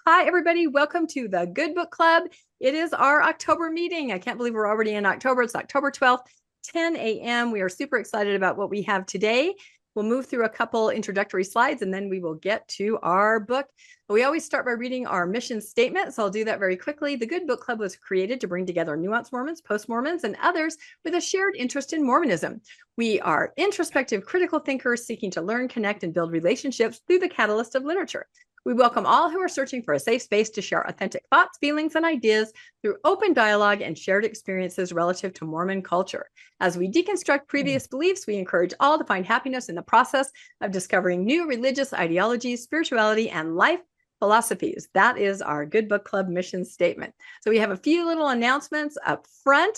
Hi, everybody. Welcome to the Good Book Club. It is our October meeting. I can't believe we're already in October. It's October 12th, 10 a.m. We are super excited about what we have today. We'll move through a couple introductory slides and then we will get to our book. We always start by reading our mission statement, so I'll do that very quickly. The Good Book Club was created to bring together nuanced Mormons, post-Mormons, and others with a shared interest in Mormonism. We are introspective, critical thinkers seeking to learn, connect, and build relationships through the catalyst of literature. We welcome all who are searching for a safe space to share authentic thoughts, feelings, and ideas through open dialogue and shared experiences relative to Mormon culture. As we deconstruct previous beliefs, we encourage all to find happiness in the process of discovering new religious ideologies, spirituality, and life philosophies. That is our Good Book Club mission statement. So we have a few little announcements up front.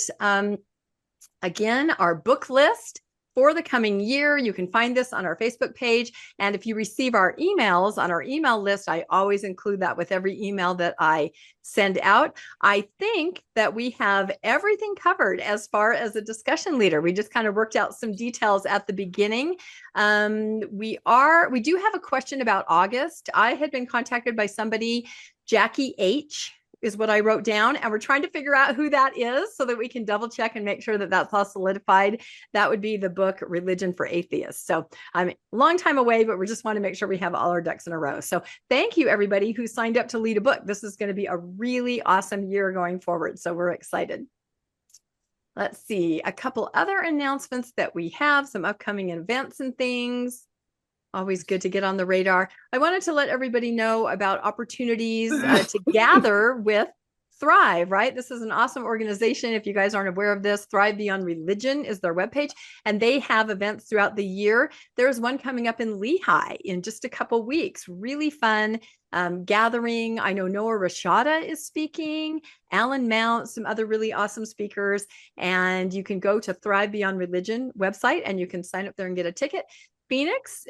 Again, our book list for the coming year. You can find this on our Facebook page. And if you receive our emails on our email list, I always include that with every email that I send out. I think that we have everything covered as far as a discussion leader. We just kind of worked out some details at the beginning. We do have a question about August. I had been contacted by somebody, Jackie H. is what I wrote down. And we're trying to figure out who that is so that we can double check and make sure that that's all solidified. That would be the book Religion for Atheists. So I'm a long time away, but we just want to make sure we have all our ducks in a row. So thank you, everybody who signed up to lead a book. This is going to be a really awesome year going forward. So we're excited. Let's see, a couple other announcements that we have, some upcoming events and things. Always good to get on the radar. I wanted to let everybody know about opportunities to gather with Thrive, right? This is an awesome organization. If you guys aren't aware of this, Thrive Beyond Religion is their webpage, and they have events throughout the year. There's one coming up in Lehigh in just a couple weeks. Really fun gathering. I know Noah Rashada is speaking, Alan Mount, some other really awesome speakers, and you can go to Thrive Beyond Religion website and you can sign up there and get a ticket. Phoenix,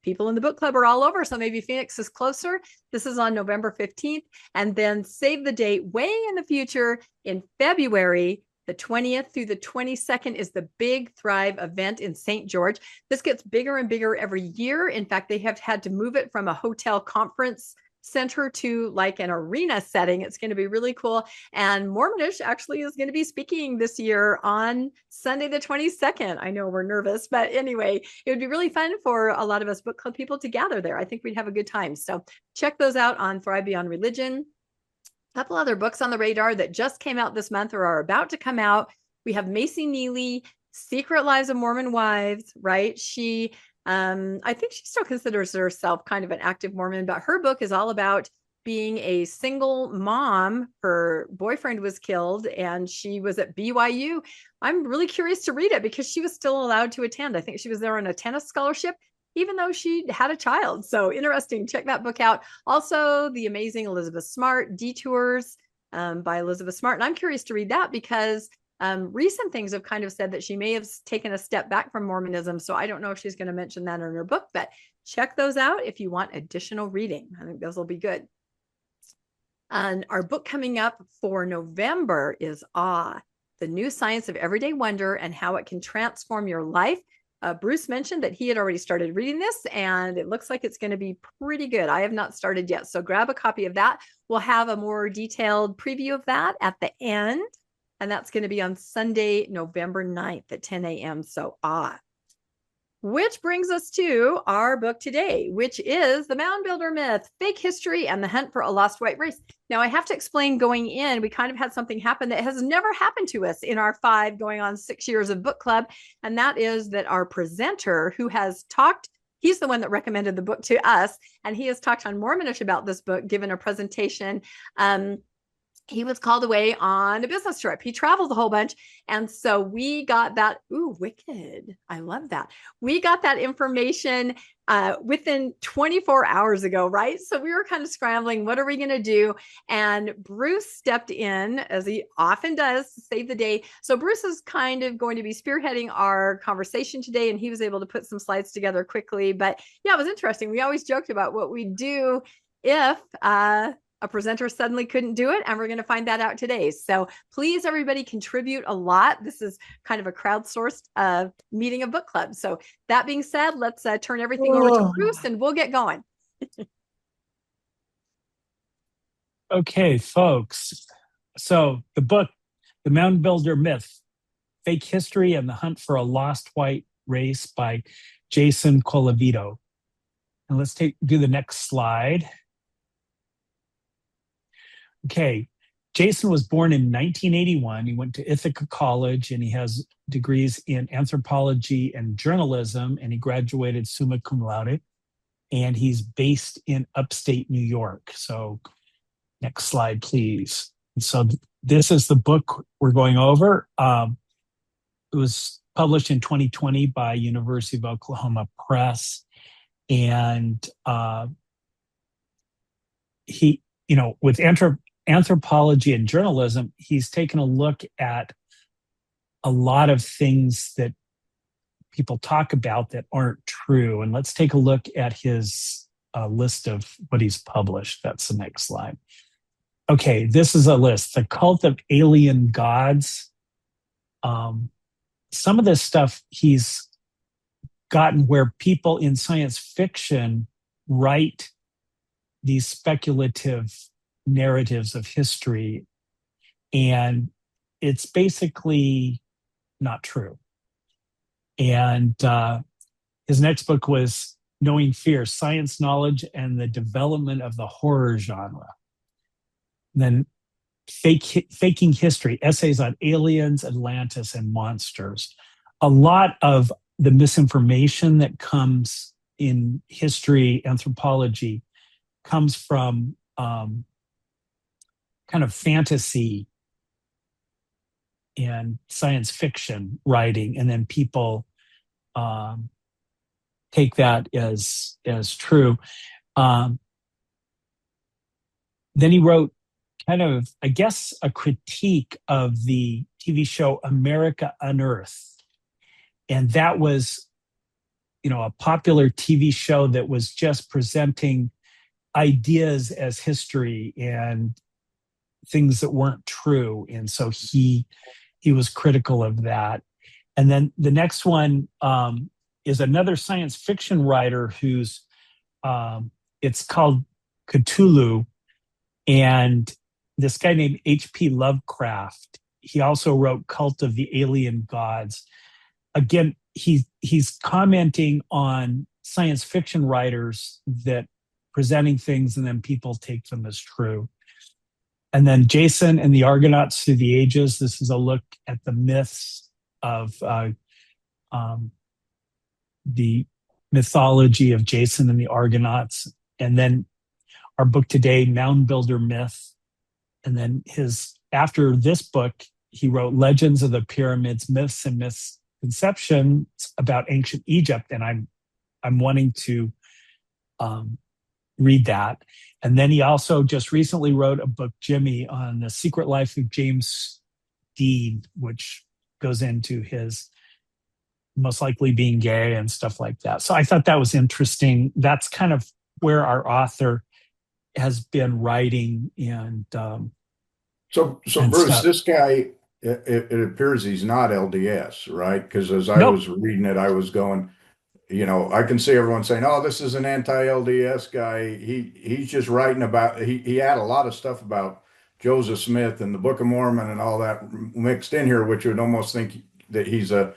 people in the book club are all over, so maybe Phoenix is closer. This is on November 15th, and then save the date way in the future in February, the 20th through the 22nd is the big Thrive event in St. George. This gets bigger and bigger every year. In fact, they have had to move it from a hotel conference center to like an arena setting. It's going to be really cool. And Mormonish actually is going to be speaking this year on Sunday, the 22nd. I know we're nervous, but anyway, it would be really fun for a lot of us book club people to gather there. I think we'd have a good time. So check those out on Thrive Beyond Religion. A couple other books on the radar that just came out this month or are about to come out. We have Macy Neely, Secret Lives of Mormon Wives, right? I think she still considers herself kind of an active Mormon, but her book is all about being a single mom. Her boyfriend was killed and she was at BYU. I'm really curious to read it because she was still allowed to attend. I think she was there on a tennis scholarship, even though she had a child. So interesting. Check that book out. Also, the amazing Elizabeth Smart, Detours by Elizabeth Smart. And I'm curious to read that because recent things have kind of said that she may have taken a step back from Mormonism. So I don't know if she's going to mention that in her book, but check those out if you want additional reading. I think those will be good. And our book coming up for November is Awe, the New Science of Everyday Wonder and How It Can Transform Your Life. Bruce mentioned that he had already started reading this and it looks like it's going to be pretty good. I have not started yet. So grab a copy of that. We'll have a more detailed preview of that at the end. And that's going to be on Sunday, November 9th at 10 a.m. So, which brings us to our book today, which is The Mound Builder Myth, Fake History and the Hunt for a Lost White Race. Now, I have to explain going in, we kind of had something happen that has never happened to us in our 5 going on 6 years of book club. And that is that our presenter who has talked, he's the one that recommended the book to us. And he has talked on Mormonish about this book, given a presentation. He was called away on a business trip. He traveled a whole bunch. And so we got that. Ooh, wicked. I love that. We got that information within 24 hours ago, right? So we were kind of scrambling. What are we going to do? And Bruce stepped in, as he often does, to save the day. So Bruce is kind of going to be spearheading our conversation today. And he was able to put some slides together quickly. But yeah, it was interesting. We always joked about what we'd do if a presenter suddenly couldn't do it, and we're going to find that out today. So please, everybody, contribute a lot. This is kind of a crowdsourced meeting of book club. So that being said, let's turn everything over to Bruce, and we'll get going. Okay, folks. So the book, The Mound Builder Myth, Fake History and the Hunt for a Lost White Race by Jason Colavito. And let's do the next slide. Okay, Jason was born in 1981. He went to Ithaca College and he has degrees in anthropology and journalism, and he graduated summa cum laude. And he's based in upstate New York. So next slide, please. So this is the book we're going over. It was published in 2020 by University of Oklahoma Press. And he, with anthropology and journalism, he's taken a look at a lot of things that people talk about that aren't true. And let's take a look at his list of what he's published. That's the next slide. Okay, this is a list. The Cult of Alien Gods. Some of this stuff he's gotten where people in science fiction write these speculative narratives of history, and it's basically not true. And his next book was Knowing Fear, Science Knowledge and the Development of the Horror Genre. And then Faking History, Essays on Aliens, Atlantis, and Monsters. A lot of the misinformation that comes in history, anthropology, comes from kind of fantasy and science fiction writing, and then people take that as true. Then he wrote kind of, I guess, a critique of the TV show America Unearthed. And that was, a popular TV show that was just presenting ideas as history and things that weren't true. And so he was critical of that. And then the next one is another science fiction writer who's, it's called Cthulhu. And this guy named H.P. Lovecraft, he also wrote Cult of the Alien Gods. Again, he's commenting on science fiction writers that presenting things and then people take them as true. And then Jason and the Argonauts Through the Ages. This is a look at the myths of the mythology of Jason and the Argonauts. And then our book today, Mound Builder Myth. And then after this book, he wrote Legends of the Pyramids, Myths and Misconceptions about Ancient Egypt. And I'm wanting to read that. And then he also just recently wrote a book, Jimmy, on the secret life of James Dean, which goes into his most likely being gay and stuff like that. So I thought that was interesting. That's kind of where our author has been writing and So and Bruce, stuff. this guy, it appears he's not LDS, right? Because as I Nope. was reading it, I was going, I can see everyone saying, "Oh, this is an anti-LDS guy." He's just writing about. He had a lot of stuff about Joseph Smith and the Book of Mormon and all that mixed in here, which would almost think that he's a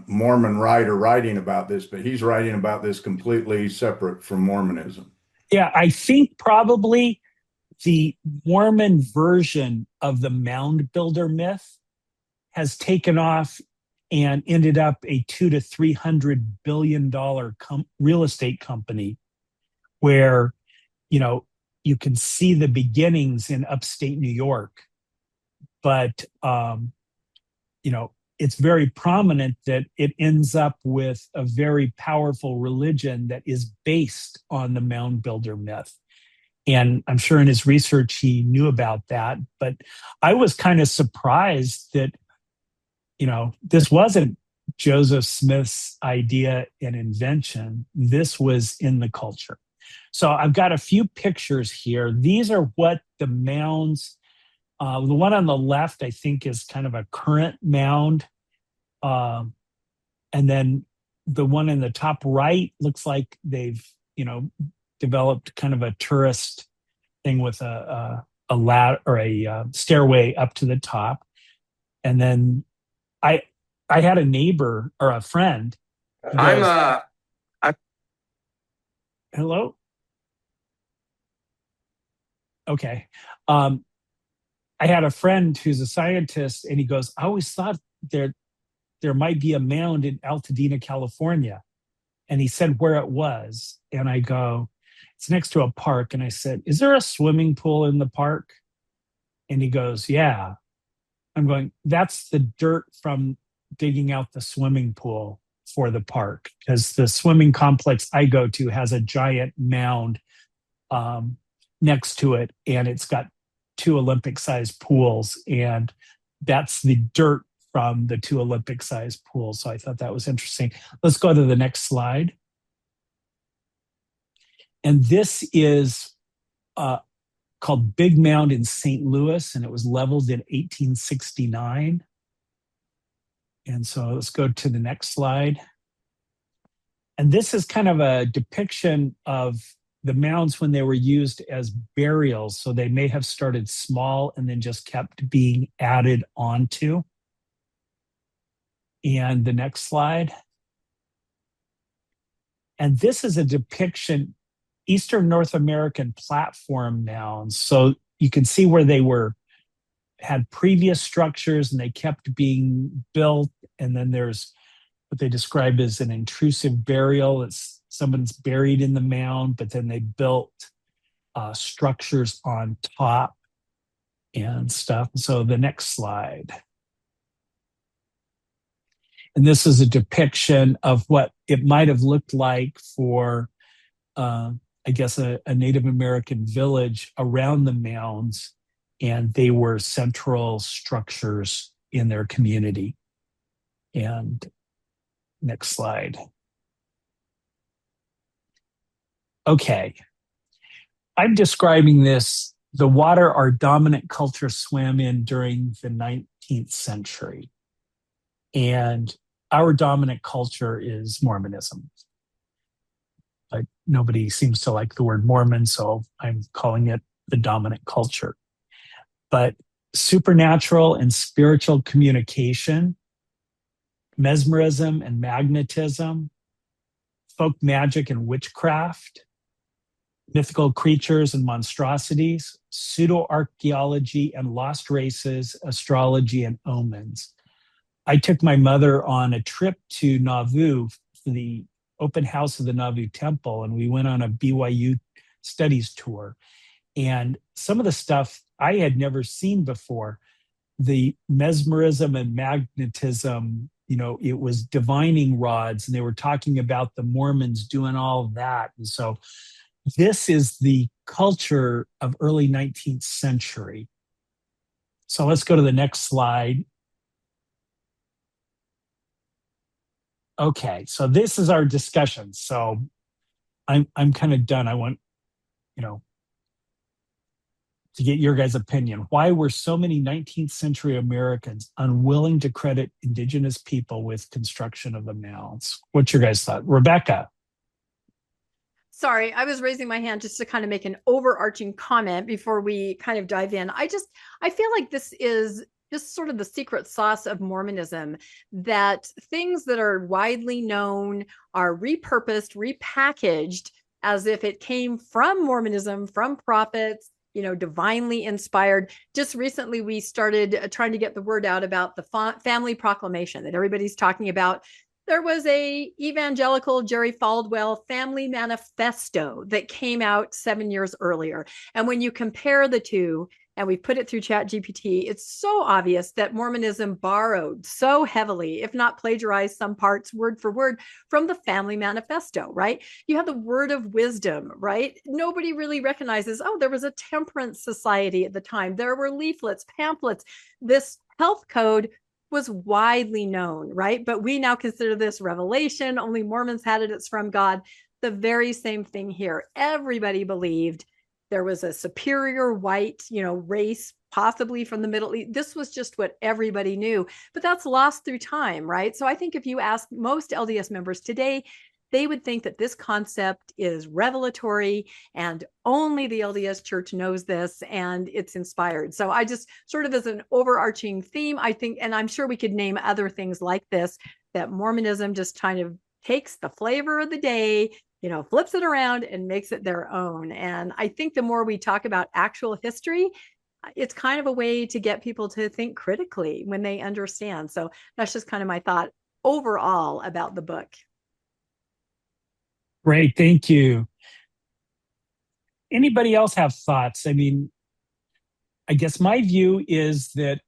Mormon writer writing about this, but he's writing about this completely separate from Mormonism. Yeah, I think probably the Mormon version of the Mound Builder myth has taken off and ended up a $200 to $300 billion real estate company where, you can see the beginnings in upstate New York. But, it's very prominent that it ends up with a very powerful religion that is based on the Mound Builder myth. And I'm sure in his research he knew about that. But I was kind of surprised that, this wasn't Joseph Smith's idea and invention. This was in the culture. So I've got a few pictures here. These are what the mounds, the one on the left, I think, is kind of a current mound. And then the one in the top right looks like they've, developed kind of a tourist thing with a ladder or a stairway up to the top. And then I had a neighbor or a friend. Hello? Okay. I had a friend who's a scientist, and he goes, I always thought there might be a mound in Altadena, California. And he said where it was. And I go, it's next to a park. And I said, is there a swimming pool in the park? And he goes, yeah. I'm going, that's the dirt from digging out the swimming pool for the park, because the swimming complex I go to has a giant mound next to it, and it's got 2 Olympic-sized pools, and that's the dirt from the 2 Olympic-sized pools. So I thought that was interesting. Let's go to the next slide. And this is called Big Mound in St. Louis, and it was leveled in 1869. And so let's go to the next slide. And this is kind of a depiction of the mounds when they were used as burials. So they may have started small and then just kept being added onto. And the next slide. And this is a depiction, Eastern North American platform mounds. So you can see where they had previous structures and they kept being built. And then there's what they describe as an intrusive burial. It's someone's buried in the mound, but then they built structures on top and stuff. So the next slide. And this is a depiction of what it might have looked like for, I guess, a Native American village around the mounds, and they were central structures in their community. And next slide. Okay. I'm describing this, the water our dominant culture swam in during the 19th century. And our dominant culture is Mormonism. But nobody seems to like the word Mormon, so I'm calling it the dominant culture. But supernatural and spiritual communication, mesmerism and magnetism, folk magic and witchcraft, mythical creatures and monstrosities, pseudo-archaeology and lost races, astrology and omens. I took my mother on a trip to Nauvoo for the open house of the Nauvoo Temple, and we went on a BYU studies tour. And some of the stuff I had never seen before, the mesmerism and magnetism, it was divining rods, and they were talking about the Mormons doing all of that. And so this is the culture of early 19th century. So let's go to the next slide. Okay, so this is our discussion. So I'm kind of done. I want, to get your guys' opinion. Why were so many 19th century Americans unwilling to credit indigenous people with construction of the mounds? What's your guys' thought? Rebecca? Sorry, I was raising my hand just to kind of make an overarching comment before we kind of dive in. I feel like this is just sort of the secret sauce of Mormonism, that things that are widely known are repurposed, repackaged as if it came from Mormonism, from prophets, divinely inspired. Just recently, we started trying to get the word out about the family proclamation that everybody's talking about. There was a evangelical Jerry Falwell family manifesto that came out 7 years earlier. And when you compare the two, and we put it through ChatGPT, it's so obvious that Mormonism borrowed so heavily, if not plagiarized some parts word for word, from the family manifesto, right? You have the word of wisdom, right? Nobody really recognizes, there was a temperance society at the time. There were leaflets, pamphlets. This health code was widely known, right? But we now consider this revelation. Only Mormons had it. It's from God. The very same thing here. Everybody believed there was a superior white, race, possibly from the Middle East. This was just what everybody knew, but that's lost through time, right? So I think if you ask most LDS members today, they would think that this concept is revelatory and only the LDS Church knows this and it's inspired. So I just sort of as an overarching theme, I think, and I'm sure we could name other things like this, that Mormonism just kind of takes the flavor of the day, flips it around and makes it their own. And I think the more we talk about actual history, it's kind of a way to get people to think critically when they understand. So that's just kind of my thought overall about the book. Great, thank you. Anybody else have thoughts? I mean, I guess my view is that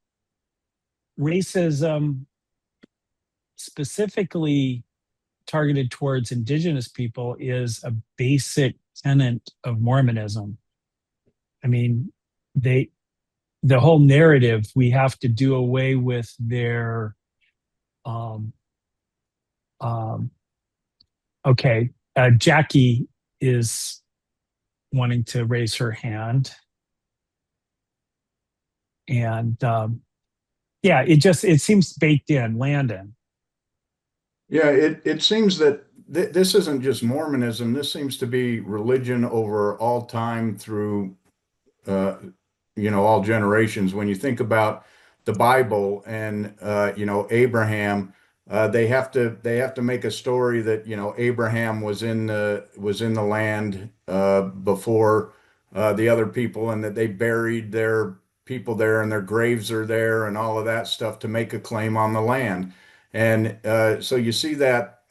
racism, specifically targeted towards indigenous people, is a basic tenet of Mormonism. I mean, the whole narrative, we have to do away with their Jackie is wanting to raise her hand. And it seems baked in. Landon. Yeah, it seems that this isn't just Mormonism. This seems to be religion over all time through, all generations. When you think about the Bible and, Abraham, they have to make a story that, Abraham was in the land before the other people, and that they buried their people there and their graves are there and all of that stuff to make a claim on the land. And so you see that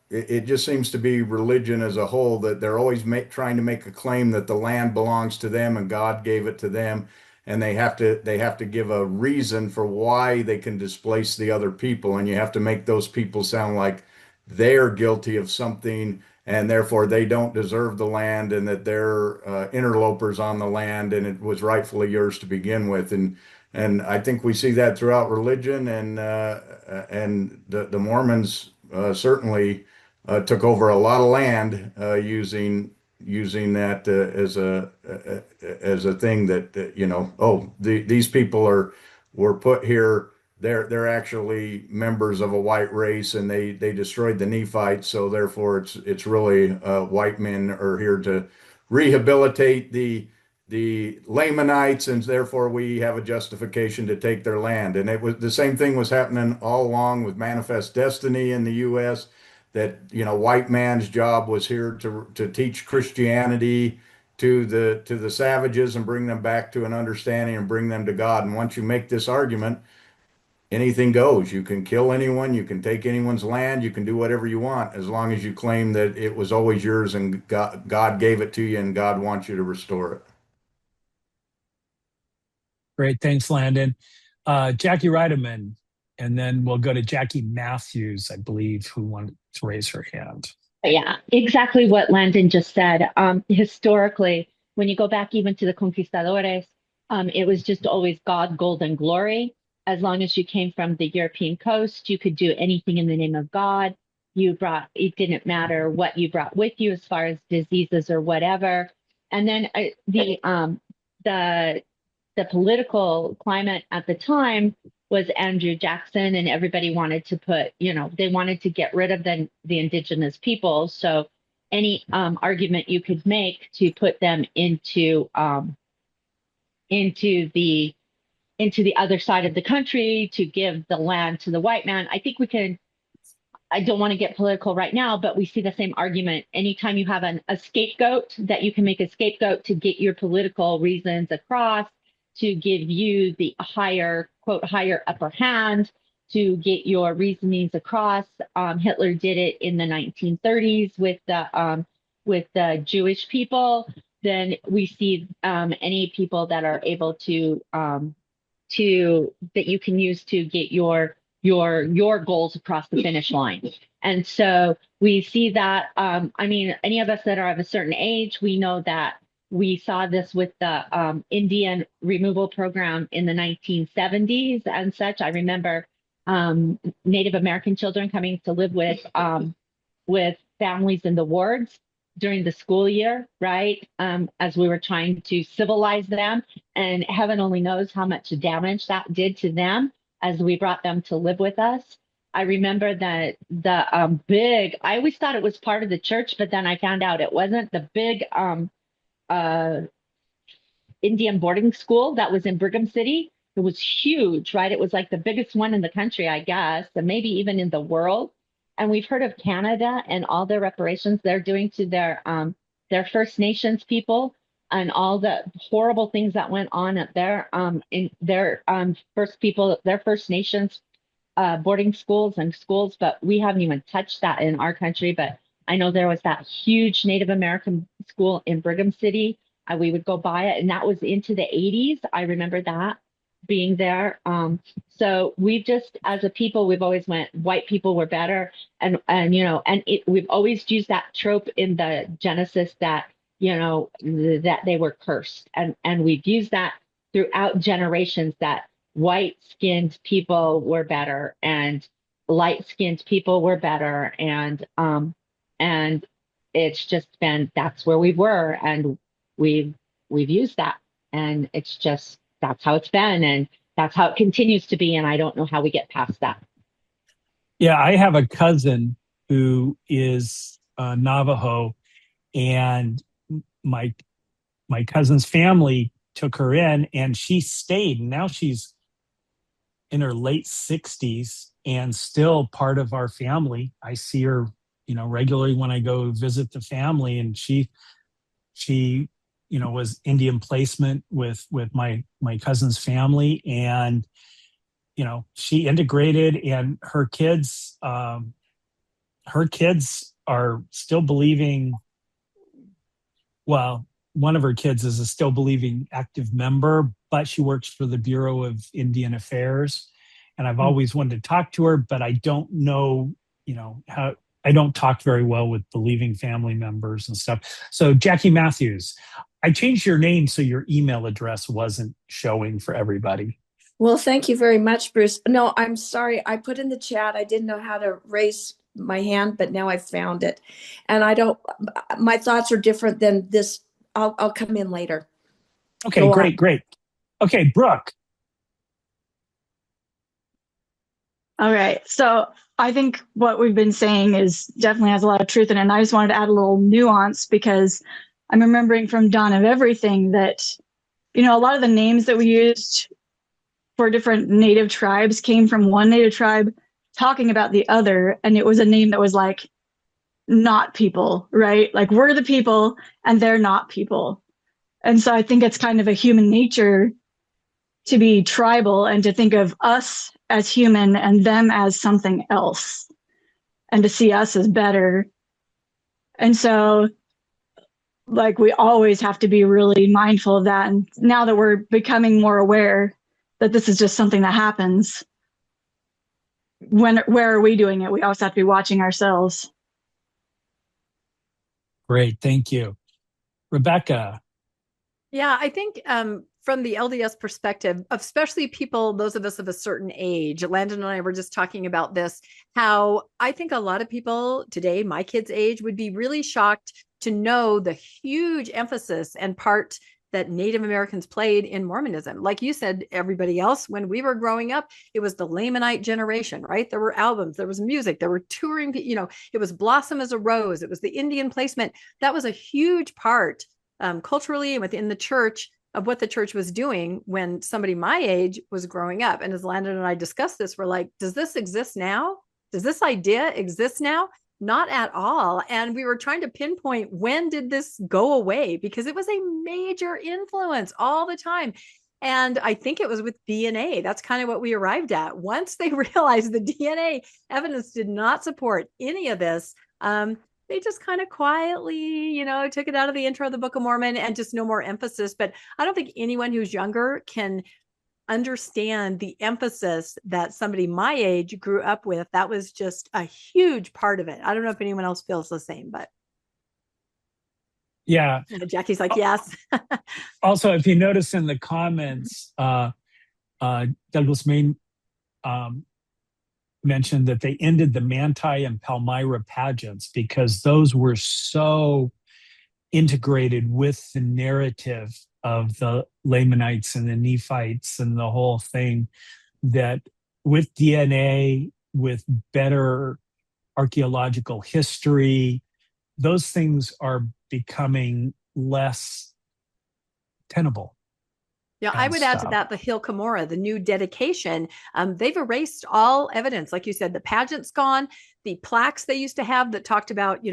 it just seems to be religion as a whole, that they're always trying to make a claim that the land belongs to them and God gave it to them. And they have to give a reason for why they can displace the other people. And you have to make those people sound like they're guilty of something and therefore they don't deserve the land, and that they're interlopers on the land and it was rightfully yours to begin with. And I think we see that throughout religion, and the Mormons certainly took over a lot of land using that as a thing that these people were put here. They're actually members of a white race, and they destroyed the Nephites. So therefore, it's really white men are here to rehabilitate the Lamanites, and therefore we have a justification to take their land. And it was the same thing was happening all along with Manifest Destiny in the U.S. That white man's job was here to teach Christianity to the savages and bring them back to an understanding and bring them to God. And once you make this argument, anything goes. You can kill anyone, you can take anyone's land, you can do whatever you want, as long as you claim that it was always yours and God gave it to you and God wants you to restore it. Great, thanks, Landon. Jackie Reiteman, and then we'll go to Jackie Matthews, I believe, who wanted to raise her hand. Yeah, exactly what Landon just said. Historically, when you go back even to the conquistadores, it was just always God, gold, and glory. As long as you came from the European coast, you could do anything in the name of God. It didn't matter what you brought with you as far as diseases or whatever. And then the political climate at the time was Andrew Jackson, and everybody wanted to they wanted to get rid of the indigenous people. So any argument you could make to put them into the other side of the country, to give the land to the white man. I think I don't want to get political right now, but we see the same argument. Anytime you have a scapegoat, that you can make a scapegoat to get your political reasons across, to give you the higher upper hand, to get your reasonings across. Hitler did it in the 1930s with the Jewish people. Then we see any people that are able to that you can use to get your goals across the finish line. And so we see that, any of us that are of a certain age, we know that we saw this with the Indian removal program in the 1970s and such. I remember Native American children coming to live with families in the wards during the school year, right? As we were trying to civilize them, and heaven only knows how much damage that did to them as we brought them to live with us. I remember that the big, I always thought it was part of the church, but then I found out it wasn't. The big uh Indian boarding school that was in Brigham City. It was huge, right? It was like the biggest one in the country, I guess, and maybe even in the world. And we've heard of Canada and all the reparations they're doing to their First Nations people and all the horrible things that went on at their in their their First Nations boarding schools and schools, but we haven't even touched that in our country. But I know there was that huge Native American school in Brigham City. We would go by it, and that was into the 80s. I remember that being there. So we've just, as a people, we've always went, white people were better, we've always used that trope in the Genesis that that they were cursed, and we've used that throughout generations that white-skinned people were better and light-skinned people were better, and it's just been, that's where we were, and we've used that, and it's just, that's how it's been, and that's how it continues to be, and I don't know how we get past that. Yeah, I have a cousin who is Navajo, and my cousin's family took her in, and she stayed, and now she's in her late 60s and still part of our family. I see her, regularly when I go visit the family, and she was Indian placement with my cousin's family, and she integrated, and her kids are still believing. Well, one of her kids is a still believing active member, but she works for the Bureau of Indian Affairs, and I've always wanted to talk to her, but I don't know, how. I don't talk very well with believing family members and stuff. So Jackie Matthews, I changed your name so your email address wasn't showing for everybody. Well, thank you very much, Bruce. No, I'm sorry. I put in the chat. I didn't know how to raise my hand, but now I found it. And my thoughts are different than this. I'll come in later. Okay, great. Okay, Brooke. All right. So I think what we've been saying is definitely has a lot of truth in it. And I just wanted to add a little nuance, because I'm remembering from Dawn of Everything that, a lot of the names that we used for different native tribes came from one native tribe talking about the other. And it was a name that was like, not people, right? Like, we're the people and they're not people. And so I think it's kind of a human nature to be tribal and to think of us as human and them as something else, and to see us as better. And so, like, we always have to be really mindful of that. And now that we're becoming more aware that this is just something that happens, where are we doing it? We always have to be watching ourselves. Great, thank you. Rebecca. Yeah, I think from the LDS perspective, especially people, those of us of a certain age, Landon and I were just talking about this, how I think a lot of people today, my kids' age, would be really shocked to know the huge emphasis and part that Native Americans played in Mormonism. Like you said, everybody else, when we were growing up, it was the Lamanite generation, right? There were albums, there was music, there were touring, it was Blossom as a Rose, it was the Indian placement. That was a huge part culturally and within the church of what the church was doing when somebody my age was growing up. And as Landon and I discussed this, we're like, does this exist now? Does this idea exist now? Not at all. And we were trying to pinpoint, when did this go away? Because it was a major influence all the time. And I think it was with DNA. That's kind of what we arrived at. Once they realized the DNA evidence did not support any of this, they just kind of quietly, took it out of the intro of the Book of Mormon and just no more emphasis. But I don't think anyone who's younger can understand the emphasis that somebody my age grew up with. That was just a huge part of it. I don't know if anyone else feels the same, but. Yeah. Jackie's like, yes. Also, if you notice in the comments, Douglas Main mentioned that they ended the Manti and Palmyra pageants because those were so integrated with the narrative of the Lamanites and the Nephites and the whole thing, that with DNA with better archaeological history, those things are becoming less tenable. Yeah, I would add to that the Hill Cumorah, the new dedication. They've erased all evidence. Like you said, the pageant's gone. The plaques they used to have that talked about,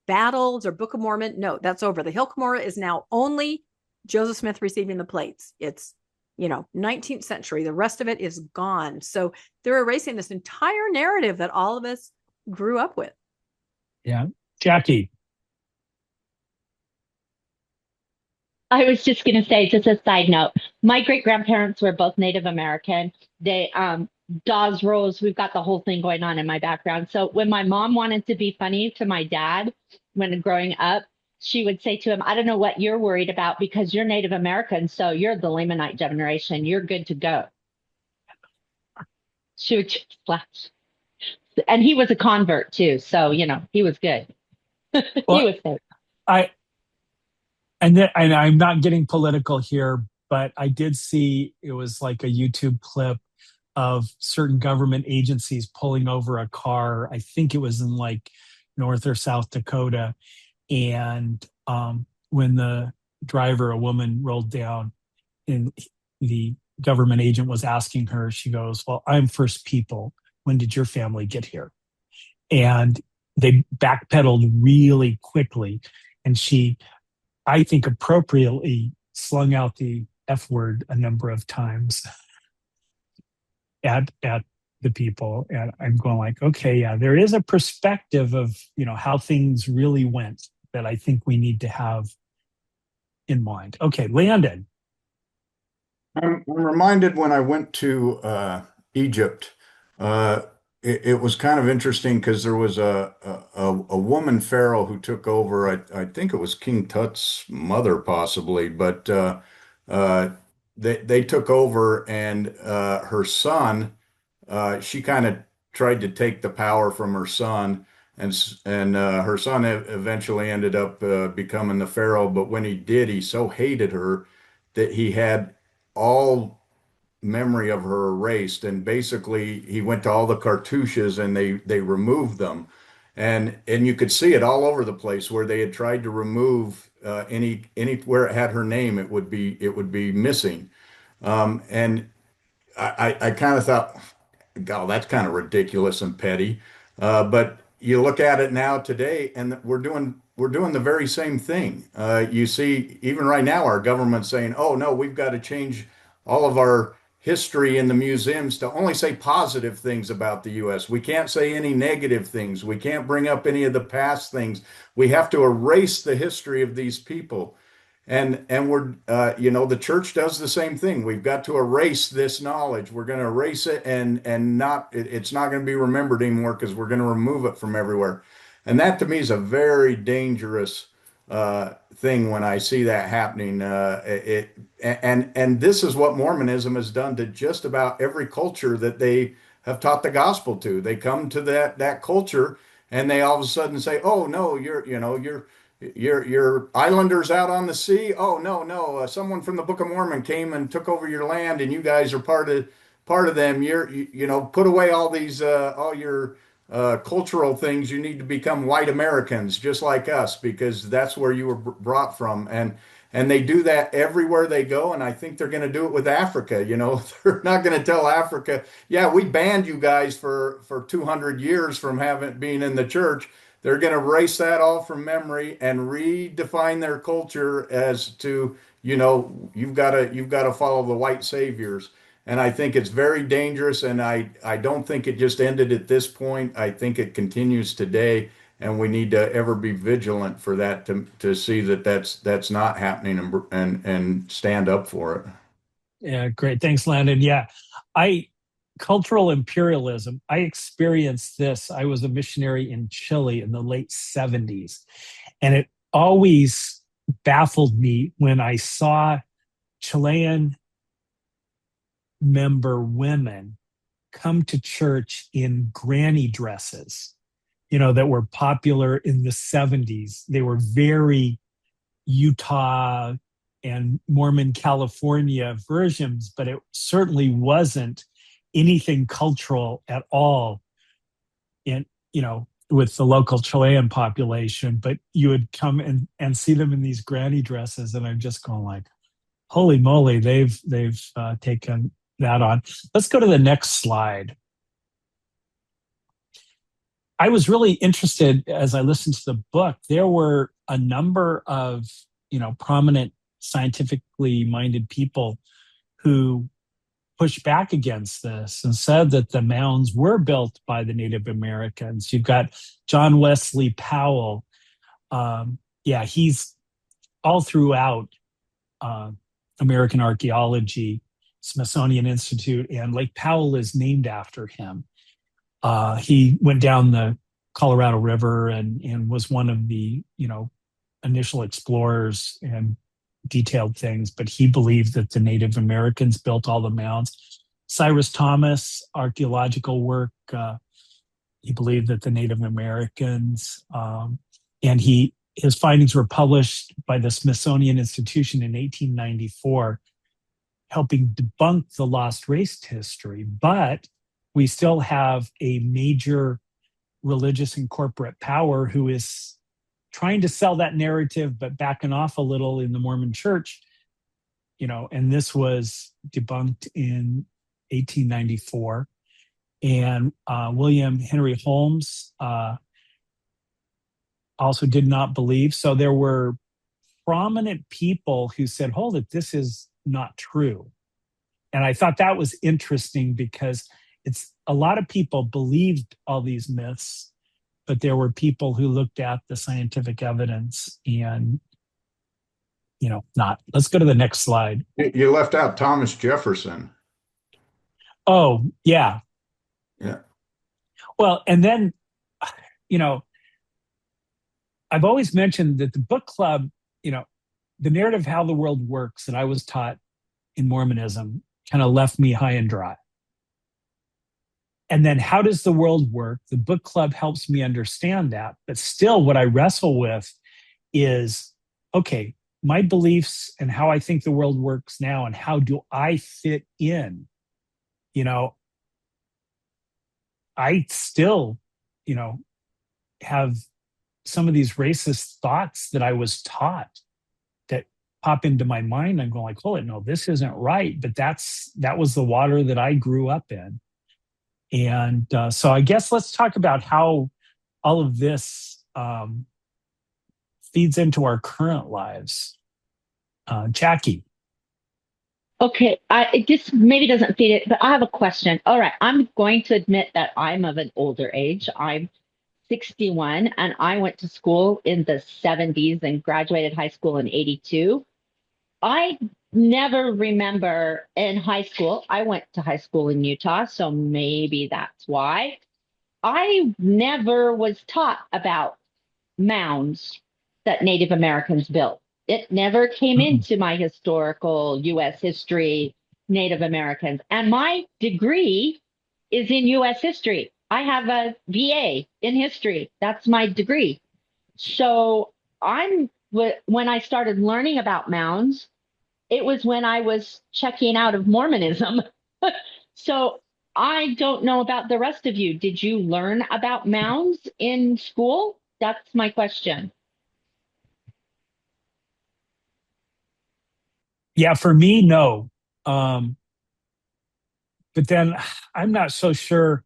battles or Book of Mormon. No, that's over. The Hill Cumorah is now only Joseph Smith receiving the plates. It's, 19th century. The rest of it is gone. So they're erasing this entire narrative that all of us grew up with. Yeah. Jackie. I was just going to say, just a side note, my great grandparents were both Native American. They, Dawes Rose, we've got the whole thing going on in my background. So when my mom wanted to be funny to my dad when growing up, she would say to him, I don't know what you're worried about because you're Native American. So you're the Lamanite generation. You're good to go. She would just laugh. And he was a convert too. So, he was good. Well, he was safe. And I'm not getting political here, but I did see, it was like a YouTube clip of certain government agencies pulling over a car. I think it was in like North or South Dakota. And when the driver, a woman, rolled down and the government agent was asking her, she goes, well, I'm First People. When did your family get here? And they backpedaled really quickly. And she, I think, appropriately slung out the F word a number of times at the people. And I'm going like, okay, yeah, there is a perspective of, how things really went that I think we need to have in mind. Okay, Landon. I'm reminded when I went to Egypt, it was kind of interesting because there was a woman pharaoh who took over. I think it was King Tut's mother, possibly, but they took over, and her son. She kind of tried to take the power from her son, and her son eventually ended up becoming the pharaoh. But when he did, he so hated her that he had all memory of her erased, and basically he went to all the cartouches and they removed them, and you could see it all over the place where they had tried to remove anywhere it had her name, it would be missing. And I kind of thought, God, that's kind of ridiculous and petty. But you look at it now today, and we're doing the very same thing. You see, even right now, our government's saying, "Oh no, we've got to change all of our history in the museums to only say positive things about the U.S. We can't say any negative things. We can't bring up any of the past things. We have to erase the history of these people." And we're, the church does the same thing. We've got to erase this knowledge. We're going to erase it, and it's not going to be remembered anymore because we're going to remove it from everywhere. And that to me is a very dangerous thing when I see that happening. And this is what Mormonism has done to just about every culture that they have taught the gospel to. They come to that culture, and they all of a sudden say, "Oh no, you're islanders out on the sea. Oh no, someone from the Book of Mormon came and took over your land, and you guys are part of them. Put away all these all your cultural things. You need to become white Americans, just like us, because that's where you were brought from." And they do that everywhere they go, and I think they're going to do it with Africa. They're not going to tell Africa, "Yeah, we banned you guys for 200 years from being in the church." They're going to erase that all from memory and redefine their culture as to, you've got to follow the white saviors. And I think it's very dangerous. And I don't think it just ended at this point. I think it continues today. And we need to ever be vigilant for that to see that that's not happening and stand up for it. Yeah, great. Thanks, Landon. Yeah, cultural imperialism. I experienced this. I was a missionary in Chile in the late 70s. And it always baffled me when I saw Chilean member women come to church in granny dresses, that were popular in the 70s. They were very Utah and Mormon California versions, but it certainly wasn't anything cultural at all in, with the local Chilean population, but you would come and see them in these granny dresses, and I'm just going like, holy moly, they've taken that on. Let's go to the next slide. I was really interested as I listened to the book. There were a number of, prominent scientifically minded people who pushed back against this and said that the mounds were built by the Native Americans. You've got John Wesley Powell. He's all throughout American archaeology, Smithsonian Institute, and Lake Powell is named after him. He went down the Colorado River and was one of the, initial explorers and detailed things, but he believed that the Native Americans built all the mounds. Cyrus Thomas, archaeological work, he believed that the Native Americans, and his findings were published by the Smithsonian Institution in 1894, helping debunk the lost race history. But we still have a major religious and corporate power who is trying to sell that narrative, but backing off a little in the Mormon Church, and this was debunked in 1894. And William Henry Holmes also did not believe. So there were prominent people who said, hold it, this is not true. And I thought that was interesting because it's a lot of people believed all these myths, but there were people who looked at the scientific evidence and, not. Let's go to the next slide. You left out Thomas Jefferson. Oh, yeah. Yeah. Well, and then, I've always mentioned that the book club, the narrative of how the world works that I was taught in Mormonism kind of left me high and dry. And then how does the world work? The book club helps me understand that. But still, what I wrestle with is, okay, my beliefs and how I think the world works now, and how do I fit in? I still, have some of these racist thoughts that I was taught that pop into my mind. I'm going like, oh, no, this isn't right. But that was the water that I grew up in. And so I guess let's talk about how all of this feeds into our current lives. Jackie. Okay, it just maybe doesn't feed it, but I have a question. All right, I'm going to admit that I'm of an older age. I'm 61, and I went to school in the 70s and graduated high school in 82. I never remember in high school, I went to high school in Utah, so maybe that's why. I never was taught about mounds that Native Americans built. It never came into my historical U.S. history, Native Americans. And my degree is in U.S. history. I have a BA in history. That's my degree. So when I started learning about mounds, it was when I was checking out of Mormonism. So I don't know about the rest of you. Did you learn about mounds in school? That's my question. Yeah, for me, no. But then I'm not so sure.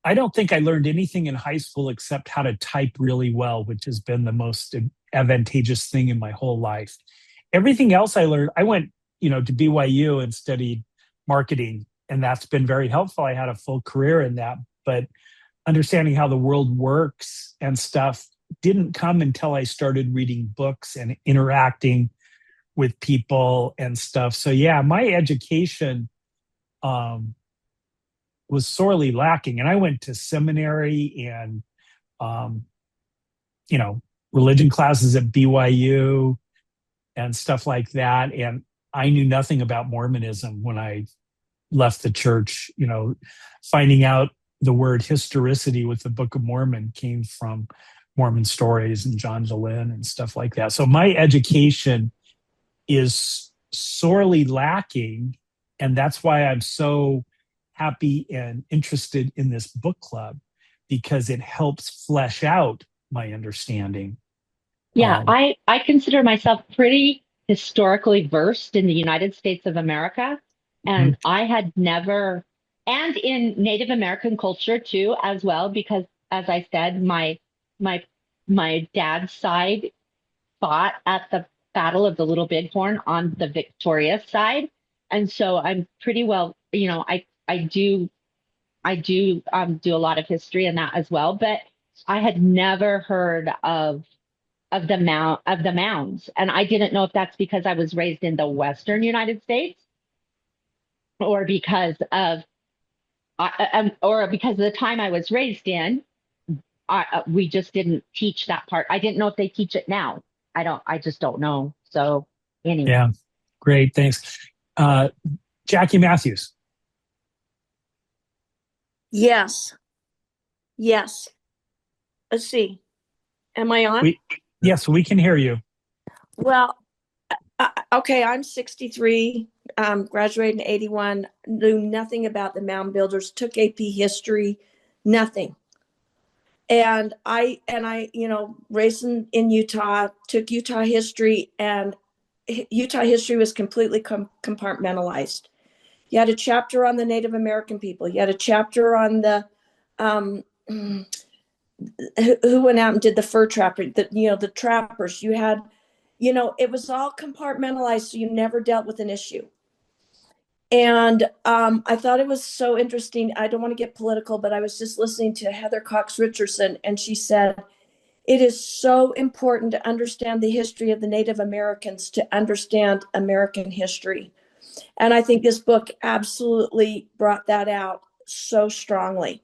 I don't think I learned anything in high school except how to type really well, which has been the most advantageous thing in my whole life. Everything else I learned, I went, to BYU and studied marketing, and that's been very helpful. I had a full career in that, but understanding how the world works and stuff didn't come until I started reading books and interacting with people and stuff. So yeah, my education was sorely lacking. And I went to seminary and, religion classes at BYU and stuff like that. And I knew nothing about Mormonism when I left the church. Finding out the word historicity with the Book of Mormon came from Mormon stories and John Dehlin and stuff like that. So my education is sorely lacking. And that's why I'm so happy and interested in this book club because it helps flesh out my understanding. Yeah, I consider myself pretty historically versed in the United States of America. And I had never, and in Native American culture too, as well, because as I said, my dad's side fought at the Battle of the Little Bighorn on the victorious side. And so I'm pretty well, I do do a lot of history in that as well, but I had never heard of the mounds, and I didn't know if that's because I was raised in the Western United States, or because of the time I was raised in. We just didn't teach that part. I didn't know if they teach it now. I just don't know. So anyway. Yeah, great, thanks. Jackie Matthews. Yes. Let's see. Am I on? Yes, we can hear you. Well, okay, I'm 63, graduated in 81, knew nothing about the mound builders, took AP history, nothing. And I raised in Utah, took Utah history, and Utah history was completely compartmentalized. You had a chapter on the Native American people. You had a chapter on the who went out and did the fur trapping, the trappers. You had, it was all compartmentalized, so you never dealt with an issue. And I thought it was so interesting. I don't want to get political, but I was just listening to Heather Cox Richardson, and she said, it is so important to understand the history of the Native Americans to understand American history. And I think this book absolutely brought that out so strongly.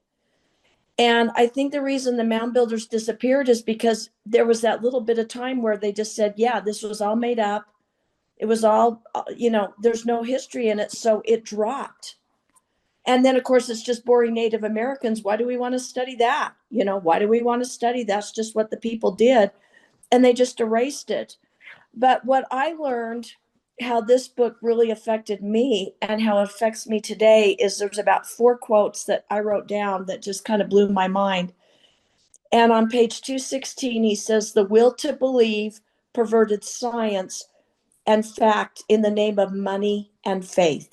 And I think the reason the mound builders disappeared is because there was that little bit of time where they just said, yeah, this was all made up. It was all, there's no history in it. So it dropped. And then, of course, it's just boring Native Americans. Why do we want to study that? Why do we want to study? That's just what the people did. And they just erased it. But what I learned, how this book really affected me and how it affects me today, is there's about 4 quotes that I wrote down that just kind of blew my mind. And on page 216, he says, the will to believe perverted science and fact in the name of money and faith.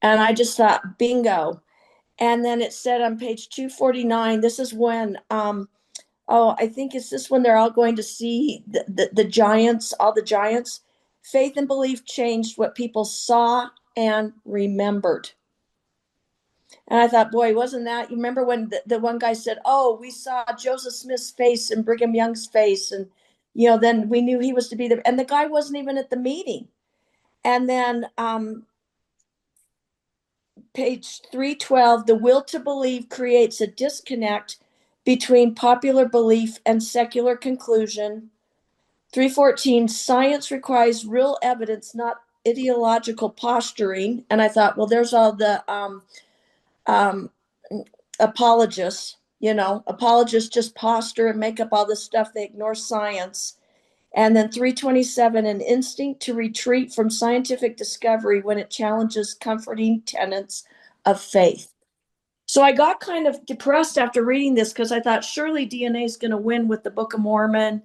And I just thought, bingo. And then it said on page 249, this is when, I think it's this when they're all going to see the giants, all the giants. Faith and belief changed what people saw and remembered. And I thought, boy, wasn't that, you remember when the one guy said, oh, we saw Joseph Smith's face and Brigham Young's face. And, then we knew he was to be there. And the guy wasn't even at the meeting. And then page 312, the will to believe creates a disconnect between popular belief and secular conclusion. 314, science requires real evidence, not ideological posturing. And I thought, well, there's all the apologists, apologists just posture and make up all this stuff. They ignore science. And then 327, an instinct to retreat from scientific discovery when it challenges comforting tenets of faith. So I got kind of depressed after reading this because I thought surely DNA is going to win with the Book of Mormon.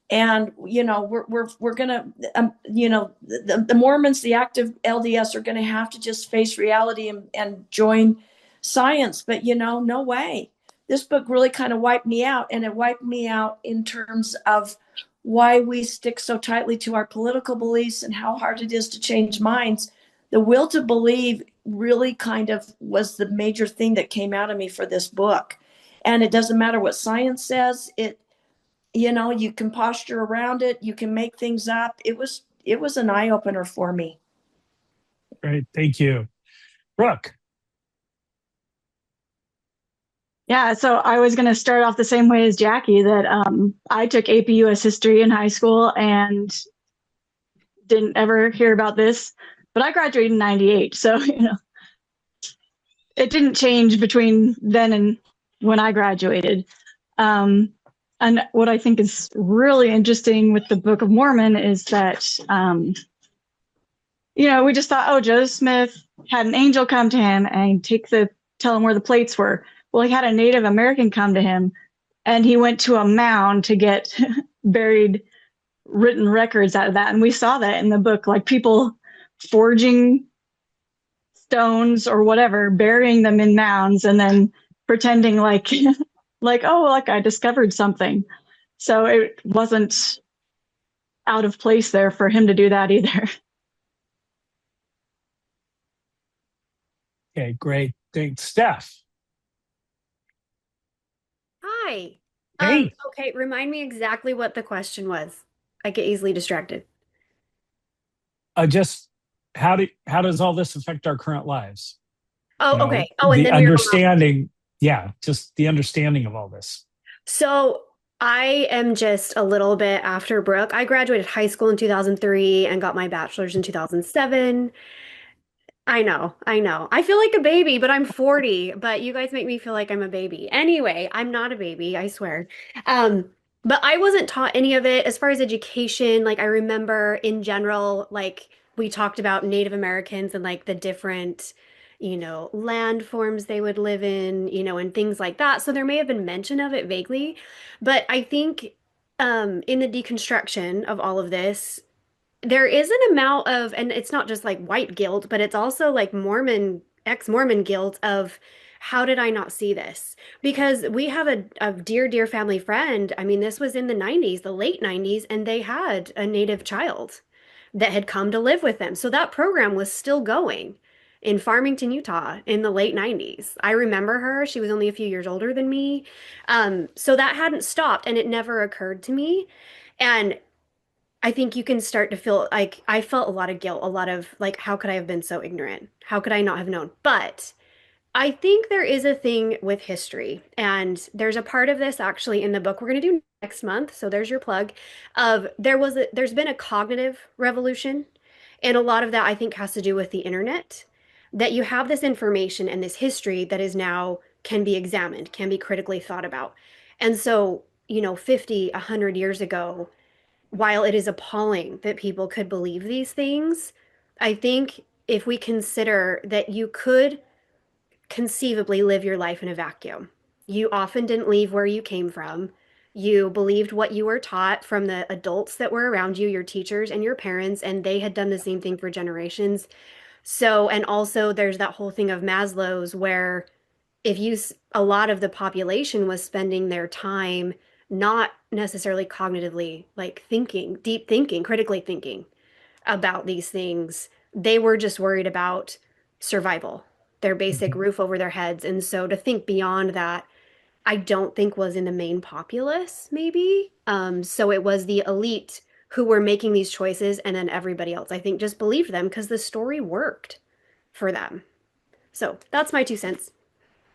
And, we're going to, the Mormons, the active LDS are going to have to just face reality and join science. But, no way. This book really kind of wiped me out. And it wiped me out in terms of why we stick so tightly to our political beliefs and how hard it is to change minds. The will to believe really kind of was the major thing that came out of me for this book. And it doesn't matter what science says. You can posture around it. You can make things up. It was an eye opener for me. Great. Thank you. Brooke. Yeah, so I was going to start off the same way as Jackie, that I took AP US history in high school and didn't ever hear about this, but I graduated in 98. So, it didn't change between then and when I graduated. And what I think is really interesting with the Book of Mormon is that we just thought, oh, Joseph Smith had an angel come to him and tell him where the plates were. Well, he had a Native American come to him, and he went to a mound to get buried written records out of that. And we saw that in the book, like people forging stones or whatever, burying them in mounds, and then pretending like I discovered something. So it wasn't out of place there for him to do that either. Okay, great. Thanks, Steph. Hi. Hey. Okay, remind me exactly what the question was. I get easily distracted. Just how does all this affect our current lives? Oh, okay. Oh, and the then understanding, just the understanding of all this. So I am just a little bit after Brooke. I graduated high school in 2003 and got my bachelor's in 2007. I know. I feel like a baby, but I'm 40, but you guys make me feel like I'm a baby. Anyway, I'm not a baby, I swear. But I wasn't taught any of it as far as education. Like I remember in general, like we talked about Native Americans and like the different, land forms they would live in, and things like that. So there may have been mention of it vaguely, but I think in the deconstruction of all of this, there is an amount of, and it's not just like white guilt, but it's also like ex-Mormon guilt of how did I not see this? Because we have a dear, dear family friend. I mean, this was in the 90s, the late 90s, and they had a Native child that had come to live with them. So that program was still going in Farmington, Utah in the late 90s. I remember her. She was only a few years older than me. So that hadn't stopped, and it never occurred to me. And I think you can start to feel like I felt a lot of guilt, a lot of like, how could I have been so ignorant? How could I not have known? But I think there is a thing with history, and there's a part of this actually in the book we're going to do next month. So there's your plug of there's been a cognitive revolution, and a lot of that I think has to do with the internet, that you have this information and this history that is now can be examined, can be critically thought about. And so, 50, 100 years ago, while it is appalling that people could believe these things, I think if we consider that you could conceivably live your life in a vacuum, you often didn't leave where you came from. You believed what you were taught from the adults that were around you, your teachers and your parents, and they had done the same thing for generations. So, and also there's that whole thing of Maslow's where a lot of the population was spending their time not necessarily cognitively, like deep thinking, critically thinking about these things. They were just worried about survival, their basic roof over their heads. And so to think beyond that, I don't think was in the main populace, maybe. So it was the elite who were making these choices, and then everybody else, I think, just believed them because the story worked for them. So that's my 2 cents.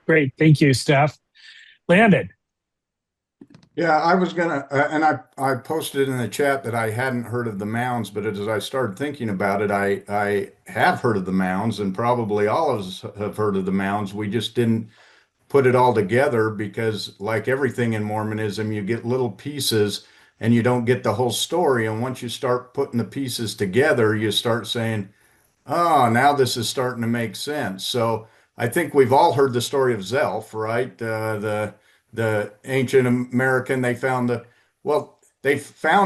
Great. Thank you, Steph. Landon. Yeah, I was gonna, and I posted in the chat that I hadn't heard of the mounds, but as I started thinking about it, I have heard of the mounds, and probably all of us have heard of the mounds. We just didn't put it all together because, like everything in Mormonism, you get little pieces and you don't get the whole story. And once you start putting the pieces together, you start saying, "Oh, now this is starting to make sense." So I think we've all heard the story of Zelph, right? The ancient American, they found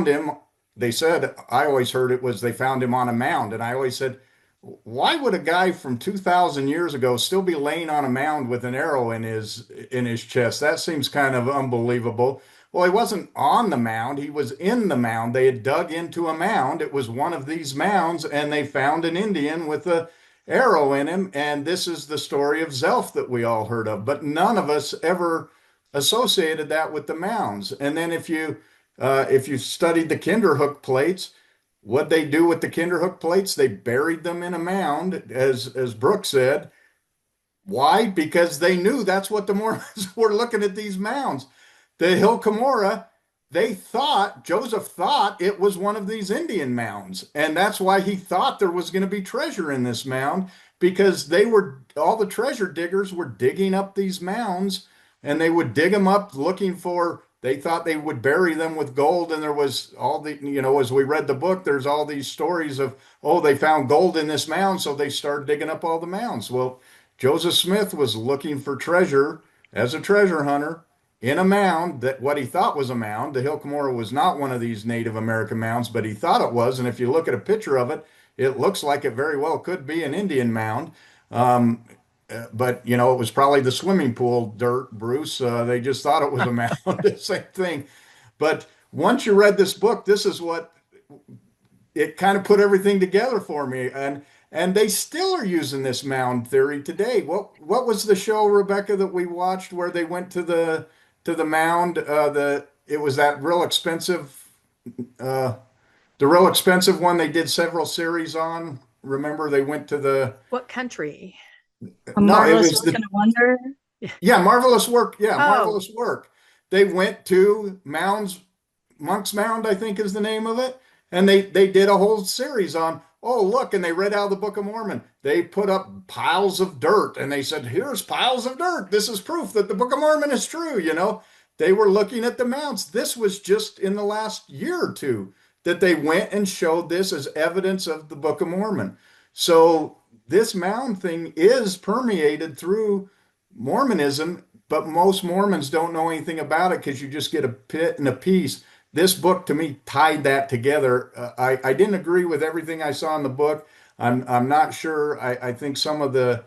him. They said, I always heard it was they found him on a mound. And I always said, why would a guy from 2,000 years ago still be laying on a mound with an arrow in his chest? That seems kind of unbelievable. Well, he wasn't on the mound. He was in the mound. They had dug into a mound. It was one of these mounds, and they found an Indian with a arrow in him. And this is the story of Zelph that we all heard of, but none of us ever associated that with the mounds. And then if you studied the Kinderhook plates, what they do with the Kinderhook plates, they buried them in a mound, as Brooke said. Why? Because they knew that's what the Mormons were looking at, these mounds. The Hill Cumorah, Joseph thought it was one of these Indian mounds. And that's why he thought there was going to be treasure in this mound, because all the treasure diggers were digging up these mounds, and they would dig them up looking for, they thought they would bury them with gold. And there was all the, as we read the book, there's all these stories of, oh, they found gold in this mound. So they started digging up all the mounds. Well, Joseph Smith was looking for treasure as a treasure hunter in a mound, that what he thought was a mound. The Hill Cumorah was not one of these Native American mounds, but he thought it was. And if you look at a picture of it, it looks like it very well could be an Indian mound. But it was probably the swimming pool dirt, Bruce. They just thought it was a mound, the same thing. But once you read this book, this is what it kind of put everything together for me. And they still are using this mound theory today. What was the show, Rebecca, that we watched where they went to the mound? It was that real expensive, the real expensive one they did several series on. Remember, they went to what country? A Marvelous Work and a Wonder. Yeah, Marvelous Work. Yeah, Oh. Marvelous Work. They went to Monk's Mound, I think is the name of it. And they did a whole series on, oh, look, and they read out of the Book of Mormon. They put up piles of dirt and they said, here's piles of dirt. This is proof that the Book of Mormon is true. They were looking at the mounds. This was just in the last year or two that they went and showed this as evidence of the Book of Mormon. So this mound thing is permeated through Mormonism, but most Mormons don't know anything about it because you just get a bit and a piece. This book, to me, tied that together. I didn't agree with everything I saw in the book. I'm not sure. I think some of the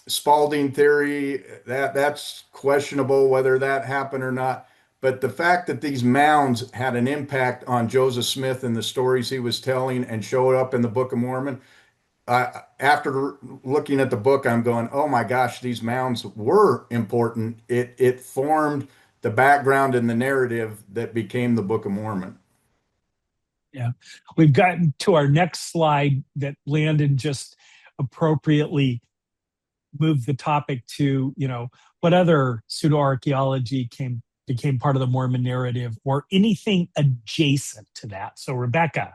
Spalding theory, that's questionable whether that happened or not. But the fact that these mounds had an impact on Joseph Smith and the stories he was telling and showed up in the Book of Mormon, after looking at the book, I'm going, oh my gosh, these mounds were important. It formed the background and the narrative that became the Book of Mormon. Yeah. We've gotten to our next slide that Landon just appropriately moved the topic to, what other pseudo-archaeology became part of the Mormon narrative or anything adjacent to that. So Rebecca.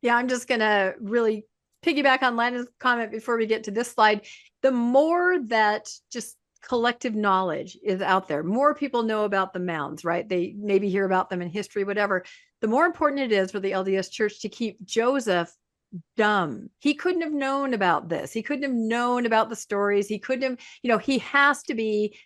Yeah, I'm just going to really piggyback on Landon's comment before we get to this slide. The more that just collective knowledge is out there, more people know about the mounds, right? They maybe hear about them in history, whatever. The more important it is for the LDS Church to keep Joseph dumb. He couldn't have known about this. He couldn't have known about the stories. He couldn't have, he has to be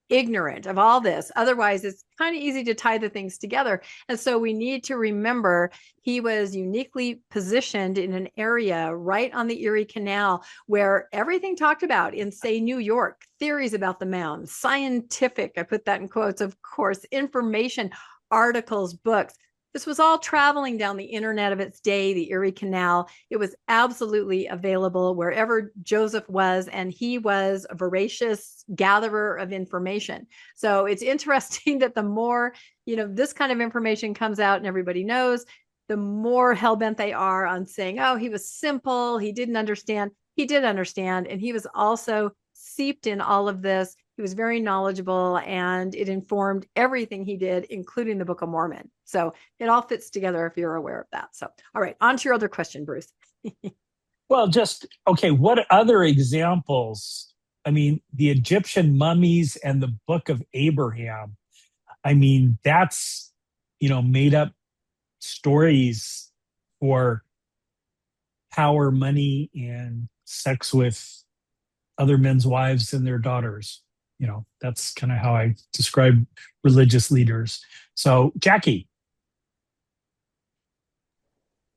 ignorant of all this. Otherwise, it's kind of easy to tie the things together. And so we need to remember he was uniquely positioned in an area right on the Erie Canal where everything talked about in, say, New York, theories about the mounds, scientific, I put that in quotes, of course, information, articles, books. This was all traveling down the internet of its day, the Erie Canal. It was absolutely available wherever Joseph was, and he was a voracious gatherer of information. So it's interesting that the more, this kind of information comes out and everybody knows, the more hell-bent they are on saying, oh, he was simple, he didn't understand. He did understand, and he was also seeped in all of this. He was very knowledgeable, and it informed everything he did, including the Book of Mormon. So it all fits together if you're aware of that. So, all right, on to your other question, Bruce. Well, what other examples? I mean, the Egyptian mummies and the Book of Abraham. I mean, that's, made up stories for power, money, and sex with other men's wives and their daughters. That's kind of how I describe religious leaders. So, Jackie.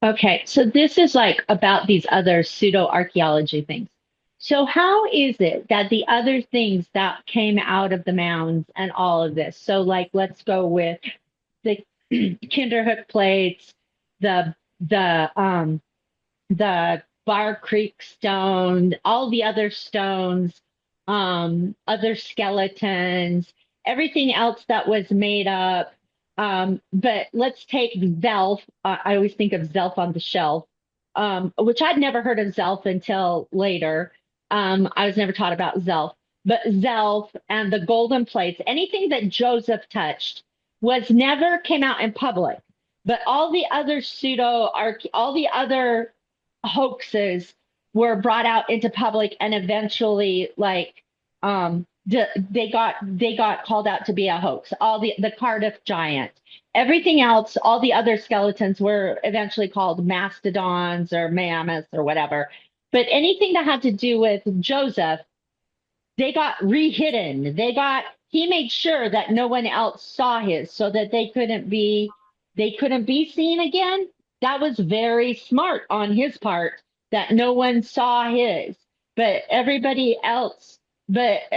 Okay, so this is about these other pseudo-archaeology things. So how is it that the other things that came out of the mounds and all of this? So let's go with the Kinderhook plates, the Bar Creek stone, all the other stones, other skeletons, everything else that was made up. But let's take Zelf. I always think of Zelf on the shelf, which I'd never heard of Zelf until later. I was never taught about Zelf, but Zelf and the golden plates, anything that Joseph touched never came out in public. But all the other all the other hoaxes were brought out into public and eventually they got called out to be a hoax. All the Cardiff giant, everything else, all the other skeletons were eventually called mastodons or mammoths or whatever. But anything that had to do with Joseph, they got rehidden. He made sure that no one else saw his, so that they couldn't be seen again. That was very smart on his part, that no one saw his, but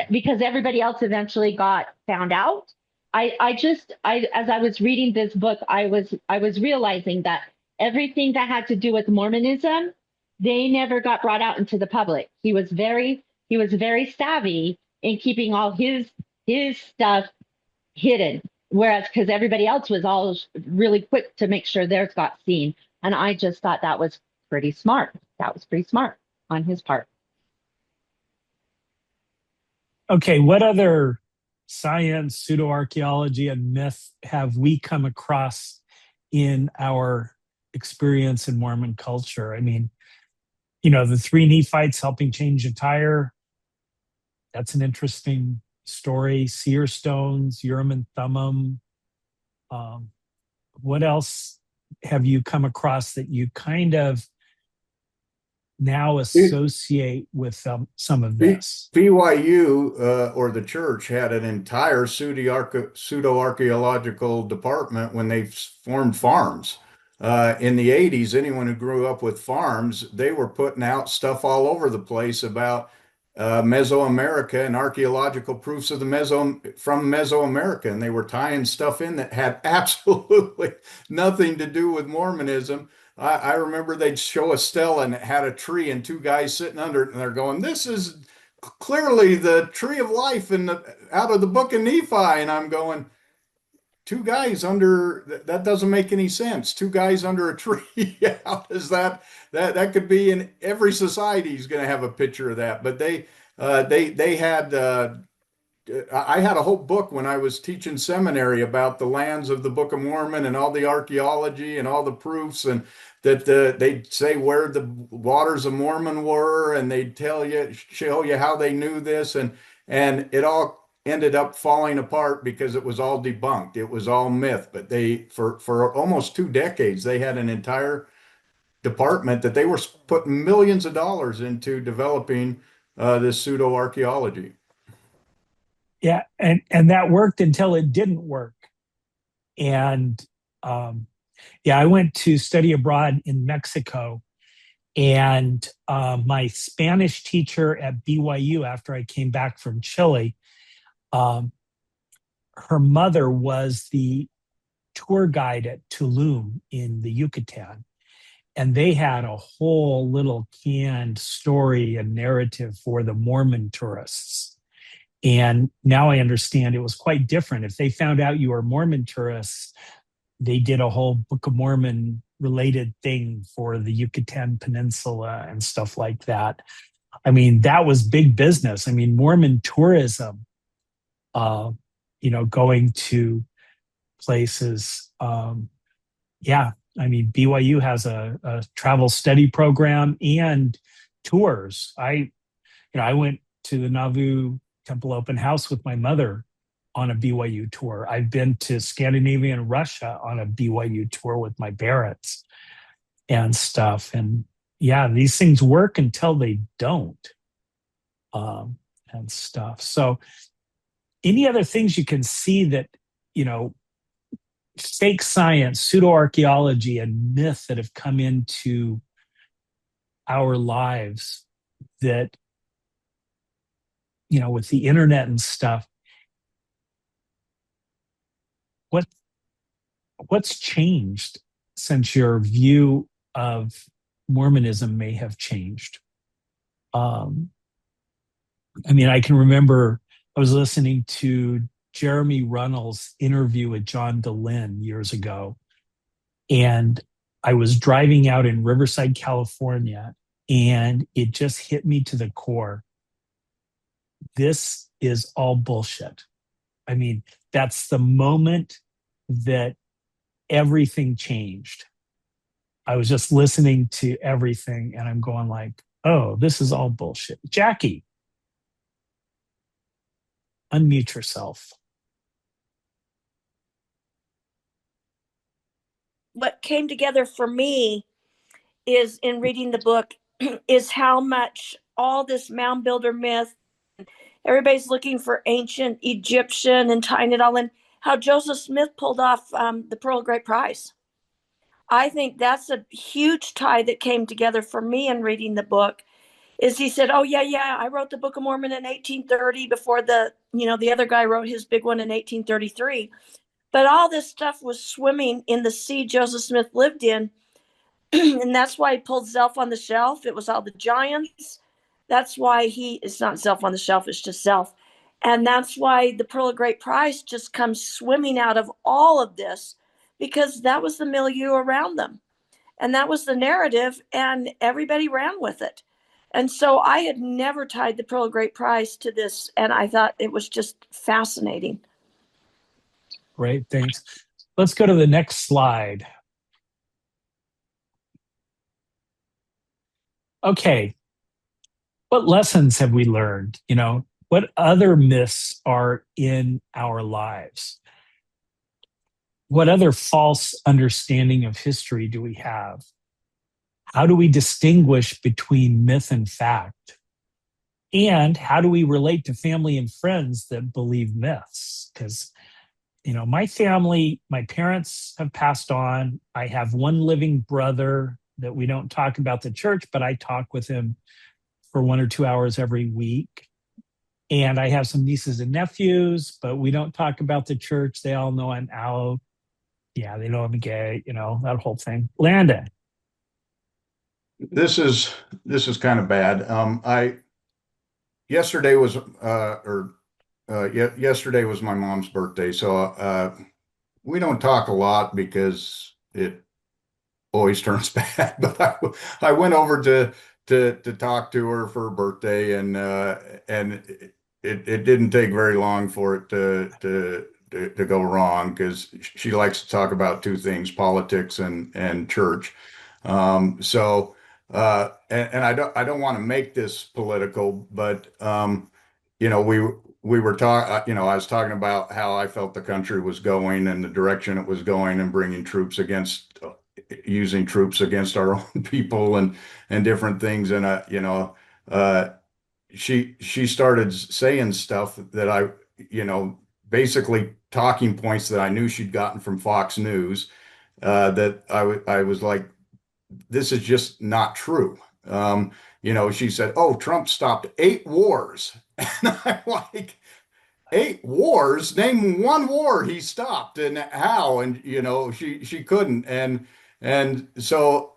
because everybody else eventually got found out. As I was reading this book, I was realizing that everything that had to do with Mormonism, they never got brought out into the public. He was very savvy in keeping all his stuff hidden, whereas because everybody else was all really quick to make sure theirs got seen. And I just thought that was pretty smart. That was pretty smart on his part. Okay, what other science, pseudo-archaeology, and myth have we come across in our experience in Mormon culture? I mean, the 3 Nephites helping change a tire. That's an interesting story. Seer stones, Urim and Thummim. What else have you come across that you kind of now associate with some of this? BYU or the church had an entire pseudo-archaeological department when they formed farms. In the 80s, anyone who grew up with farms, they were putting out stuff all over the place about Mesoamerica and archaeological proofs of from Mesoamerica. And they were tying stuff in that had absolutely nothing to do with Mormonism. I remember they'd show a stela and it had a tree and 2 guys sitting under it, and they're going, "This is clearly the tree of life out of the book of Nephi." And I'm going, 2 guys under, that doesn't make any sense. 2 guys under a tree. How does that could be in every society is going to have a picture of that. But they had, I had a whole book when I was teaching seminary about the lands of the Book of Mormon and all the archaeology and all the proofs, and that they'd say where the waters of Mormon were, and they'd show you how they knew this, and it all ended up falling apart because it was all debunked. It was all myth. But they, for almost 2 decades, they had an entire department that they were putting millions of dollars into developing this pseudo archaeology. Yeah, and that worked until it didn't work. And I went to study abroad in Mexico, and my Spanish teacher at BYU, after I came back from Chile, her mother was the tour guide at Tulum in the Yucatan. And they had a whole little canned story and narrative for the Mormon tourists. And now I understand it was quite different. If they found out you were Mormon tourists, they did a whole Book of Mormon related thing for the Yucatan Peninsula and stuff like that. I mean, that was big business. I mean, Mormon tourism, going to places. I mean, BYU has a travel study program and tours. I went to the Nauvoo Temple Open House with my mother on a BYU tour. I've been to Scandinavia and Russia on a BYU tour with my parents and stuff. And yeah, these things work until they don't, and stuff. So any other things you can see that, fake science, pseudo-archaeology, and myth that have come into our lives that, with the internet and stuff, what's changed since your view of Mormonism may have changed? I can remember I was listening to Jeremy Runnels' interview with John DeLynn years ago, and I was driving out in Riverside, California, and it just hit me to the core. This is all bullshit. I mean, that's the moment that everything changed. I was just listening to everything and I'm going like, oh, this is all bullshit. Jackie. unmute yourself. What came together for me is in reading the book is how much all this mound builder myth, everybody's looking for ancient Egyptian and tying it all in, how Joseph Smith pulled off the Pearl of Great Price. I think that's a huge tie that came together for me in reading the book. Is he said, oh yeah, I wrote the Book of Mormon in 1830 before the other guy wrote his big one in 1833. But all this stuff was swimming in the sea Joseph Smith lived in. And that's why he pulled Zelf on the Shelf. It was all the giants. That's why it's not Zelf on the Shelf, it's just Zelf. And that's why the Pearl of Great Price just comes swimming out of all of this, because that was the milieu around them. And that was the narrative, and everybody ran with it. And so I had never tied the Pearl of Great Price to this, and I thought it was just fascinating. Great, thanks. Let's go to the next slide. Okay, what lessons have we learned? What other myths are in our lives? What other false understanding of history do we have? How do we distinguish between myth and fact? And how do we relate to family and friends that believe myths? Because, my family, my parents have passed on. I have one living brother that we don't talk about the church, but I talk with him for 1 or 2 hours every week. And I have some nieces and nephews, but we don't talk about the church. They all know I'm out. Yeah, they know I'm gay, that whole thing. Landon. This is kind of bad. Yesterday was yesterday was my mom's birthday, so we don't talk a lot because it always turns bad. But I went over to talk to her for her birthday, and it didn't take very long for it to go wrong, because she likes to talk about two things: politics and church. So. And I don't want to make this political, but we were talking. I was talking about how I felt the country was going and the direction it was going, and bringing troops against, using troops against our own people and different things. And she started saying stuff that basically talking points that I knew she'd gotten from Fox News, that I was like, this is just not true. She said, oh, Trump stopped 8 wars. And I'm like, 8 wars? Name one war he stopped, and how? And, she couldn't. And so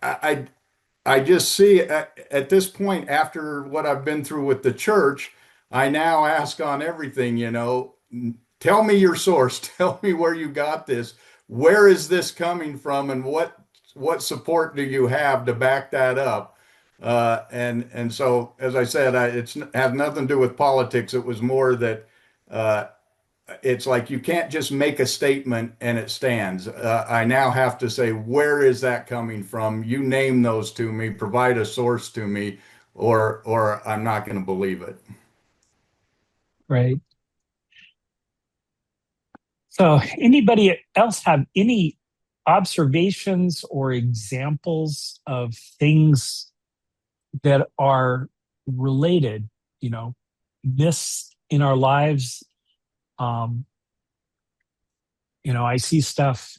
I just see at this point, after what I've been through with the church, I now ask on everything, tell me your source, tell me where you got this. Where is this coming from, and what support do you have to back that up? And so, as I said, it's had nothing to do with politics. It was more that it's like you can't just make a statement and it stands. I now have to say, where is that coming from? You name those to me, provide a source to me, or I'm not going to believe it. Right. So, anybody else have any observations or examples of things that are related, myths in our lives? I see stuff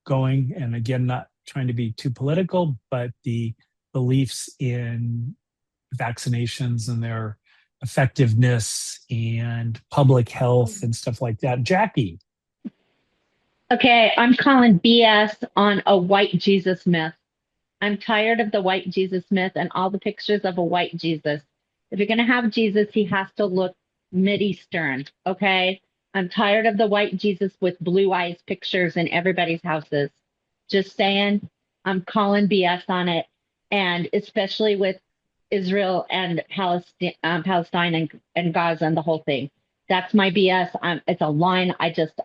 going, and again, not trying to be too political, but the beliefs in vaccinations and their effectiveness and public health and stuff like that. Jackie. Okay, I'm calling BS on a white Jesus myth. I'm tired of the white Jesus myth and all the pictures of a white Jesus. If you're going to have Jesus, he has to look Mideastern, okay? I'm tired of the white Jesus with blue eyes pictures in everybody's houses. Just saying, I'm calling BS on it, and especially with Israel and Palestine and Gaza and the whole thing. That's my BS. It's a line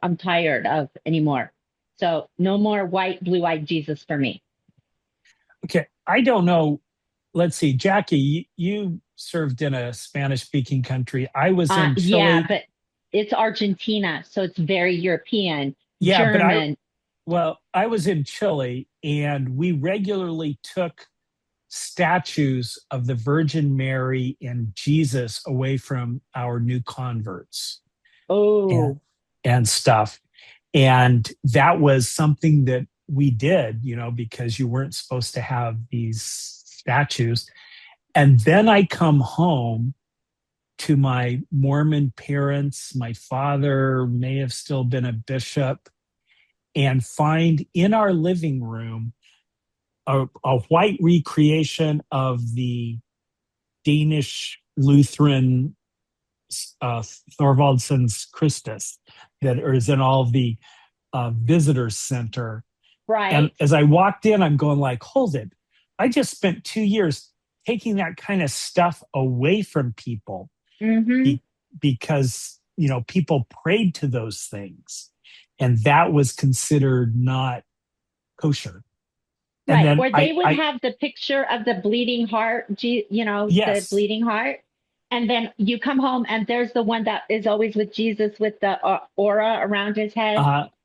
I'm tired of anymore. So no more white, blue-eyed Jesus for me. Okay, I don't know. Let's see, Jackie, you served in a Spanish-speaking country. I was in Chile. Yeah, but it's Argentina, so it's very European, Yeah, but German. I was in Chile, and we regularly took statues of the Virgin Mary and Jesus away from our new converts Oh, and stuff. And that was something that we did, because you weren't supposed to have these statues. And then I come home to my Mormon parents. My father may have still been a bishop, and find in our living room a white recreation of the Danish Lutheran Thorvaldsen's Christus that is in all the visitor center. right. And as I walked in, I'm going like, hold it. I just spent 2 years taking that kind of stuff away from people because, people prayed to those things, and that was considered not kosher. Right, And where they would have the picture of the bleeding heart, the bleeding heart. And then you come home and there's the one that is always with Jesus with the aura around his head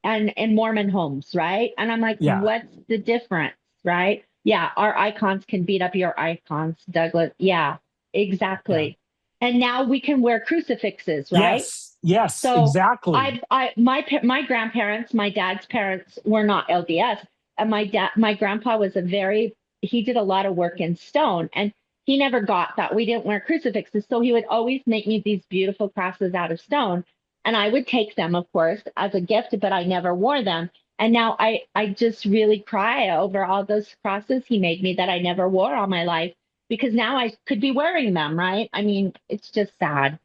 and in Mormon homes, right? And I'm like, what's the difference, right? Yeah, our icons can beat up your icons, Douglas. Yeah, exactly. Yeah. And now we can wear crucifixes, right? Yes, so exactly. My grandparents, my dad's parents were not LDS. And my grandpa was he did a lot of work in stone, and he never got that we didn't wear crucifixes. So he would always make me these beautiful crosses out of stone. And I would take them, of course, as a gift, but I never wore them. And now I just really cry over all those crosses he made me that I never wore all my life, because now I could be wearing them, right? I mean, it's just sad.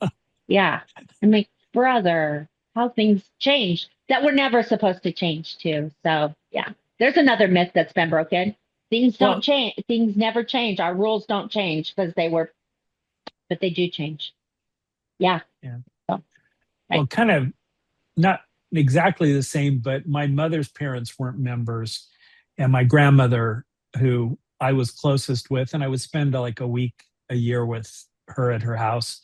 Yeah. I'm like, brother, how things change that were never supposed to change too. So yeah. There's another myth that's been broken. Things don't change. Things never change. Our rules don't change but they do change. Yeah. Yeah. So, right. Well, kind of not exactly the same, but my mother's parents weren't members, and my grandmother, who I was closest with, and I would spend like a week a year with her at her house.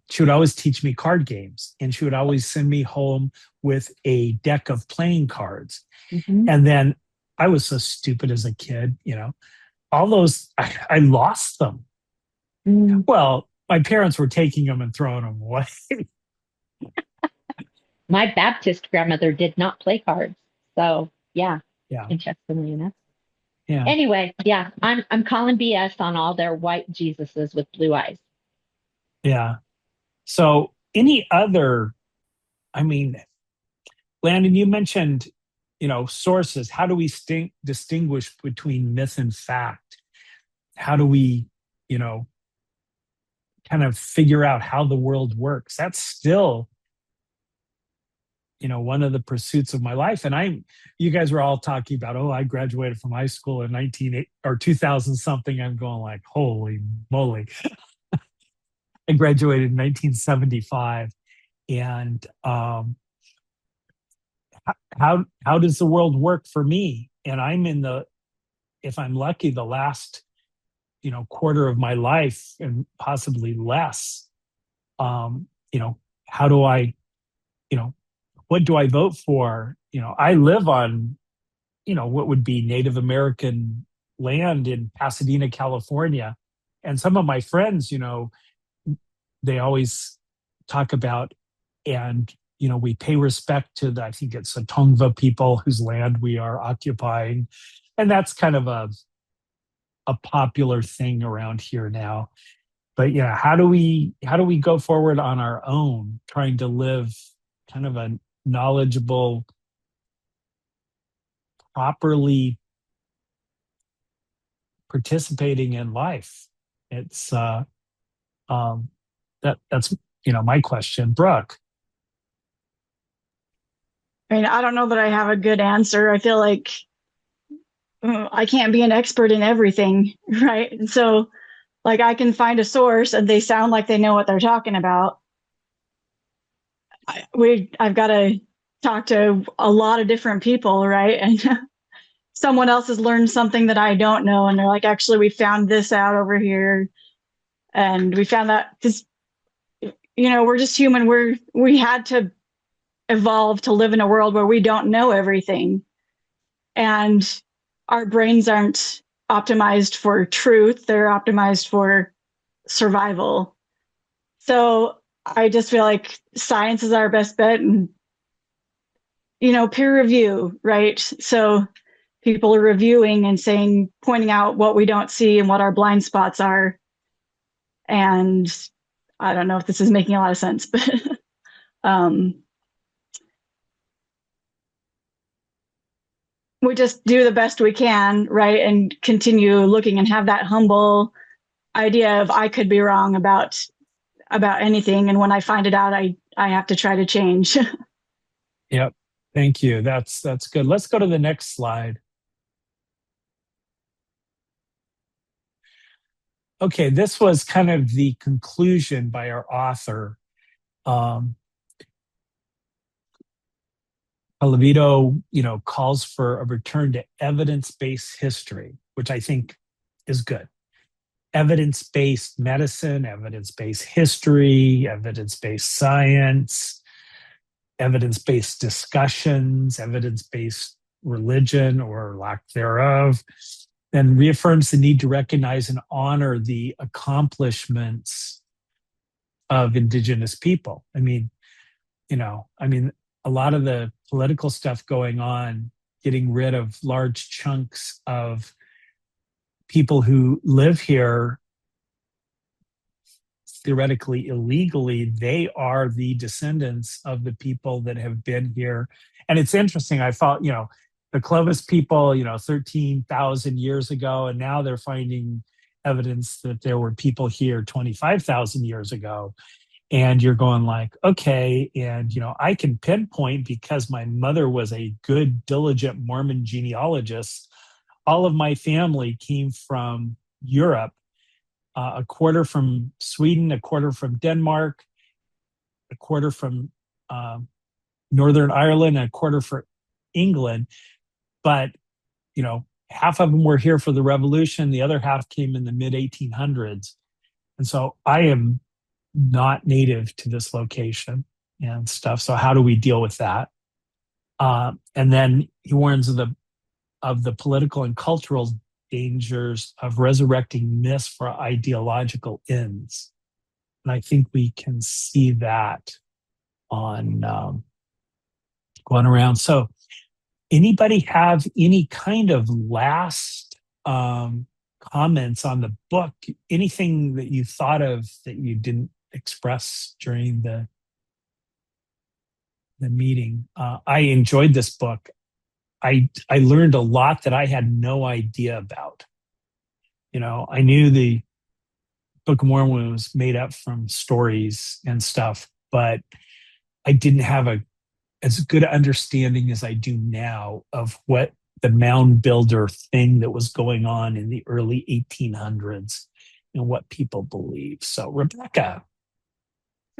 She would always teach me card games, and she would always send me home with a deck of playing cards. And then I was so stupid as a kid, all those, I lost them. Well, my parents were taking them and throwing them away. My Baptist grandmother did not play cards. So yeah. Interestingly enough. Yeah. Anyway, yeah, I'm calling BS on all their white Jesuses with blue eyes. Yeah. So any other, Landon, you mentioned, sources. How do we distinguish between myth and fact? How do we, kind of figure out how the world works? That's still, one of the pursuits of my life. And you guys were all talking about, I graduated from high school in 2000 something. I'm going like, holy moly. I graduated in 1975. And how does the world work for me? And I'm if I'm lucky, the last, quarter of my life, and possibly less. How do I, what do I vote for? I live on, what would be Native American land in Pasadena, California. And some of my friends, they always talk about, and we pay respect to I think it's the Tongva people whose land we are occupying. And that's kind of a popular thing around here now. But yeah, how do we go forward on our own, trying to live kind of a knowledgeable, properly participating in life? It's that's my question. Brooke. I don't know that I have a good answer. I feel like I can't be an expert in everything, right? And so, like, I can find a source and they sound like they know what they're talking about. I've got to talk to a lot of different people, right? And someone else has learned something that I don't know, and they're like, actually, we found this out over here, and we found that, because we're just human. We had to evolve to live in a world where we don't know everything. And our brains aren't optimized for truth. They're optimized for survival. So I just feel like science is our best bet, and, peer review, right? So people are reviewing and saying, pointing out what we don't see and what our blind spots are. And I don't know if this is making a lot of sense, but we just do the best we can, right? And continue looking and have that humble idea of I could be wrong about anything. And when I find it out, I have to try to change. Yep. Thank you. That's good. Let's go to the next slide. Okay, this was kind of the conclusion by our author. Levito, calls for a return to evidence-based history, which I think is good. Evidence-based medicine, evidence-based history, evidence-based science, evidence-based discussions, evidence-based religion or lack thereof, and reaffirms the need to recognize and honor the accomplishments of Indigenous people. A lot of the political stuff going on, getting rid of large chunks of people who live here theoretically illegally, they are the descendants of the people that have been here. And it's interesting, I thought, the Clovis people, 13,000 years ago, and now they're finding evidence that there were people here 25,000 years ago. And you're going like, okay, and I can pinpoint, because my mother was a good, diligent Mormon genealogist, all of my family came from Europe, a quarter from Sweden, a quarter from Denmark, a quarter from Northern Ireland, and a quarter from England. But, half of them were here for the revolution. The other half came in the mid 1800s. And so I am not native to this location and stuff. So how do we deal with that? And then he warns of the political and cultural dangers of resurrecting myths for ideological ends. And I think we can see that on going around. So anybody have any kind of last comments on the book? Anything that you thought of that you didn't express during the meeting? I enjoyed this book. I learned a lot that I had no idea about. I knew the Book of Mormon was made up from stories and stuff, but I didn't have as good understanding as I do now of what the mound builder thing that was going on in the early 1800s and what people believe. So, Rebecca.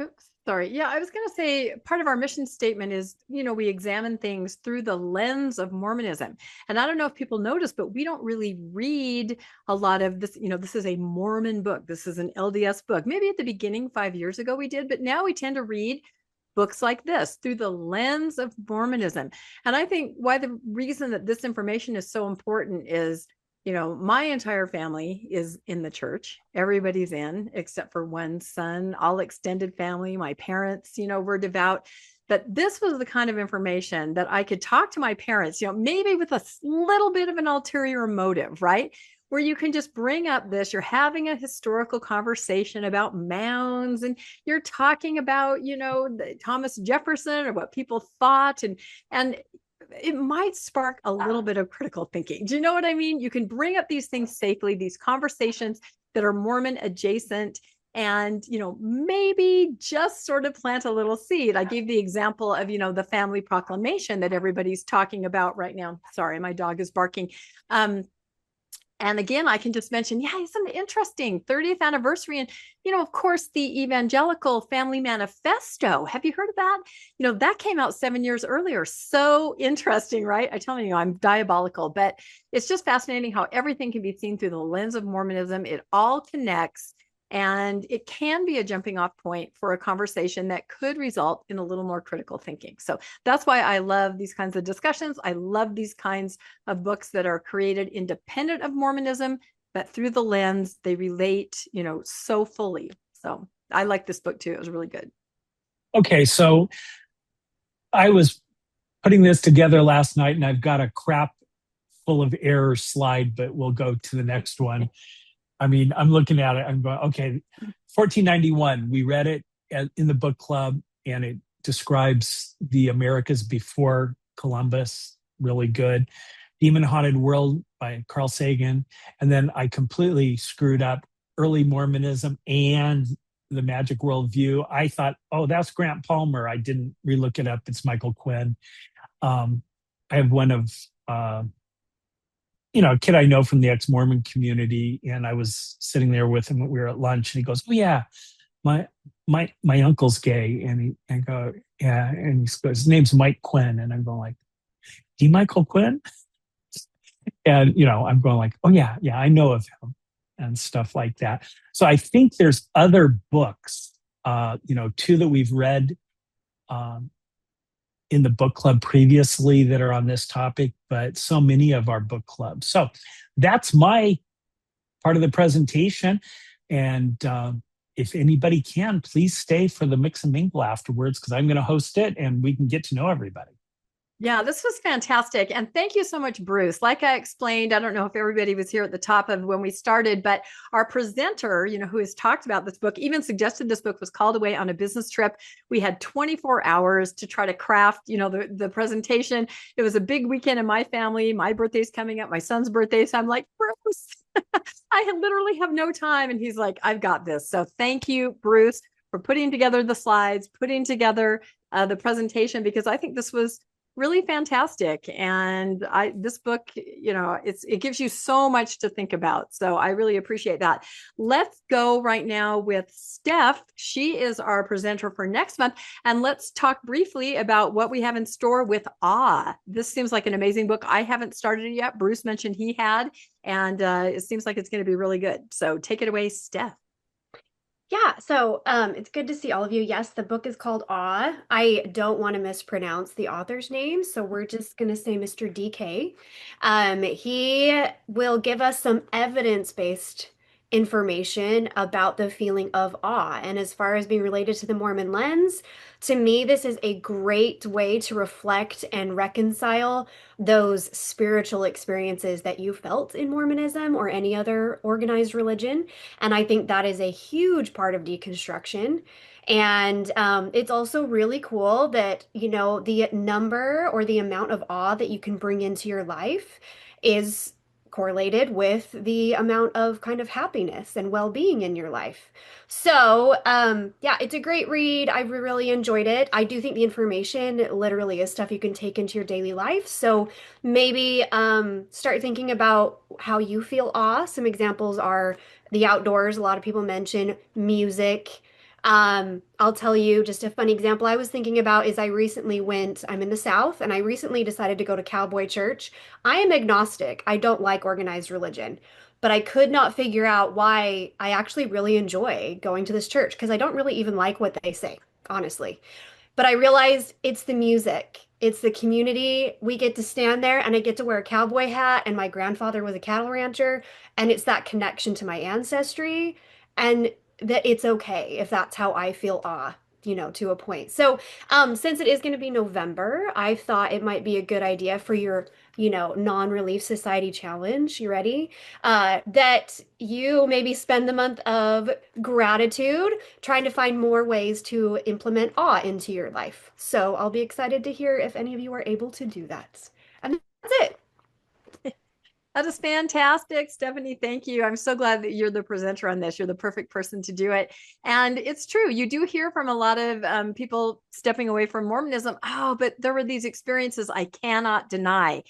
Oops, sorry. Yeah, I was going to say part of our mission statement is, we examine things through the lens of Mormonism. And I don't know if people notice, but we don't really read a lot of this. This is a Mormon book. This is an LDS book. Maybe at the beginning, 5 years ago, we did, but now we tend to read books like this through the lens of Mormonism. And I think the reason that this information is so important is, my entire family is in the church. Everybody's in, except for one son, all extended family. My parents, were devout. But this was the kind of information that I could talk to my parents, maybe with a little bit of an ulterior motive, right? Where you can just bring up this, you're having a historical conversation about mounds, and you're talking about, Thomas Jefferson or what people thought, and it might spark a little bit of critical thinking. Do you know what I mean? You can bring up these things safely, these conversations that are Mormon adjacent, and, maybe just sort of plant a little seed. I gave the example of, the family proclamation that everybody's talking about right now. Sorry, my dog is barking. And again, I can just mention, isn't it interesting? 30th anniversary. And, of course, the Evangelical Family Manifesto. Have you heard of that? That came out 7 years earlier. So interesting, right? I'm telling you, I'm diabolical, but it's just fascinating how everything can be seen through the lens of Mormonism. It all connects. And it can be a jumping off point for a conversation that could result in a little more critical thinking. So that's why I love these kinds of discussions. I love these kinds of books that are created independent of Mormonism, but through the lens, they relate, so fully. So I like this book too. It was really good. Okay, so I was putting this together last night, and I've got a crap full of error slide, but we'll go to the next one. I mean, I'm looking at it. I'm going, okay, 1491. We read it in the book club, and it describes the Americas before Columbus. Really good. Demon Haunted World by Carl Sagan. And then I completely screwed up early Mormonism and the Magic Worldview. I thought, oh, that's Grant Palmer. I didn't relook it up. It's Michael Quinn. I have one of, a kid I know from the ex-Mormon community, and I was sitting there with him. We were at lunch, and he goes, "Oh yeah, my uncle's gay," and I go, "Yeah," and he goes, "His name's Mike Quinn," and I'm going like, "D. Michael Quinn?" And I'm going like, "Oh yeah, I know of him," and stuff like that. So I think there's other books, two that we've read in the book club previously that are on this topic, but so many of our book clubs. So that's my part of the presentation. And if anybody can, please stay for the mix and mingle afterwards, because I'm going to host it and we can get to know everybody. Yeah, this was fantastic. And thank you so much, Bruce. Like I explained, I don't know if everybody was here at the top of when we started, but our presenter, who has talked about this book, even suggested this book was called away on a business trip. We had 24 hours to try to craft, the presentation. It was a big weekend in my family. My birthday's coming up, my son's birthday. So I'm like, Bruce, I literally have no time. And he's like, I've got this. So thank you, Bruce, for putting together the slides, putting together the presentation, because I think this was really fantastic. And this book, it gives you so much to think about. So I really appreciate that. Let's go right now with Steph. She is our presenter for next month. And let's talk briefly about what we have in store with Awe. This seems like an amazing book. I haven't started it yet. Bruce mentioned he had, and it seems like it's going to be really good. So take it away, Steph. Yeah, so it's good to see all of you. Yes, the book is called Awe. I don't want to mispronounce the author's name, so we're just going to say Mr. DK. He will give us some evidence-based information about the feeling of awe. And as far as being related to the Mormon lens, to me, this is a great way to reflect and reconcile those spiritual experiences that you felt in Mormonism or any other organized religion. And I think that is a huge part of deconstruction. And it's also really cool that, the number or the amount of awe that you can bring into your life is correlated with the amount of kind of happiness and well-being in your life. So, yeah, it's a great read. I really enjoyed it. I do think the information literally is stuff you can take into your daily life. So maybe start thinking about how you feel awe. Some examples are the outdoors. A lot of people mention music. I'll tell you just a funny example I was thinking about is I'm in the South, and I recently decided to go to cowboy church. I am agnostic. I don't like organized religion, but I could not figure out why I actually really enjoy going to this church, because I don't really even like what they say, honestly. But I realized it's the music. It's the community. We get to stand there, and I get to wear a cowboy hat, and my grandfather was a cattle rancher, and it's that connection to my ancestry, and that it's okay if that's how I feel awe, to a point. So since it is going to be November, I thought it might be a good idea for your, non-relief society challenge. You ready? That you maybe spend the month of gratitude trying to find more ways to implement awe into your life. So I'll be excited to hear if any of you are able to do that. And that's it. That is fantastic, Stephanie. Thank you. I'm so glad that you're the presenter on this. You're the perfect person to do it. And it's true. You do hear from a lot of people stepping away from Mormonism. Oh, but there were these experiences I cannot deny.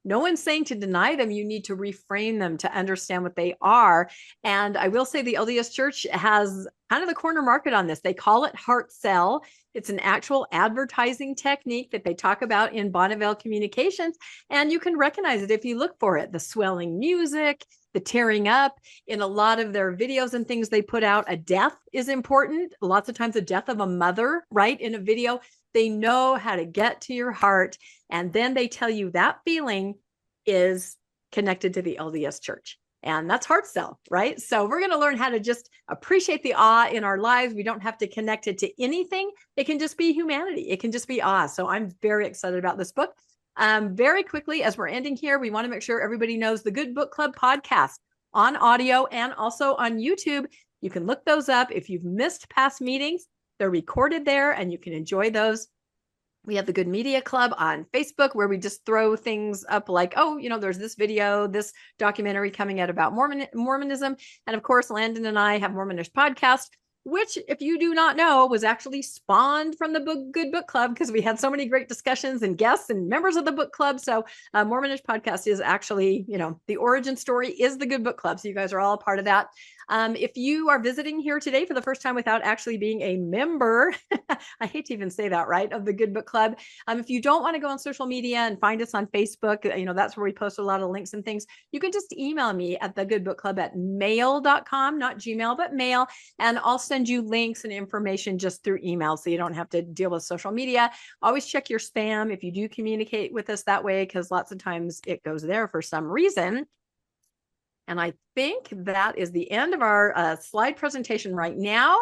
No one's saying to deny them. You need to reframe them to understand what they are. And I will say the LDS Church has kind of the corner market on this. They call it heart sell. It's an actual advertising technique that they talk about in Bonneville Communications. And you can recognize it if you look for it. The swelling music, the tearing up. In a lot of their videos and things they put out, a death is important. Lots of times a death of a mother, right? In a video, they know how to get to your heart. And then they tell you that feeling is connected to the LDS Church. And that's heart sell, right? So we're going to learn how to just appreciate the awe in our lives. We don't have to connect it to anything. It can just be humanity. It can just be awe. So I'm very excited about this book. Very quickly, as we're ending here, we want to make sure everybody knows the Good Book Club podcast on audio and also on YouTube. You can look those up. If you've missed past meetings, they're recorded there and you can enjoy those. We have the Good Media Club on Facebook where we just throw things up like, oh, there's this video, this documentary coming out about Mormonism. And of course, Landon and I have Mormonish Podcast, which, if you do not know, was actually spawned from the Good Book Club because we had so many great discussions and guests and members of the book club. So Mormonish Podcast is actually, the origin story is the Good Book Club. So you guys are all a part of that. If you are visiting here today for the first time without actually being a member, I hate to even say that, right, of the Good Book Club. If you don't want to go on social media and find us on Facebook, that's where we post a lot of links and things. You can just email me at thegoodbookclub@mail.com, not Gmail, but mail. And I'll send you links and information just through email so you don't have to deal with social media. Always check your spam if you do communicate with us that way, because lots of times it goes there for some reason. And I think that is the end of our slide presentation right now.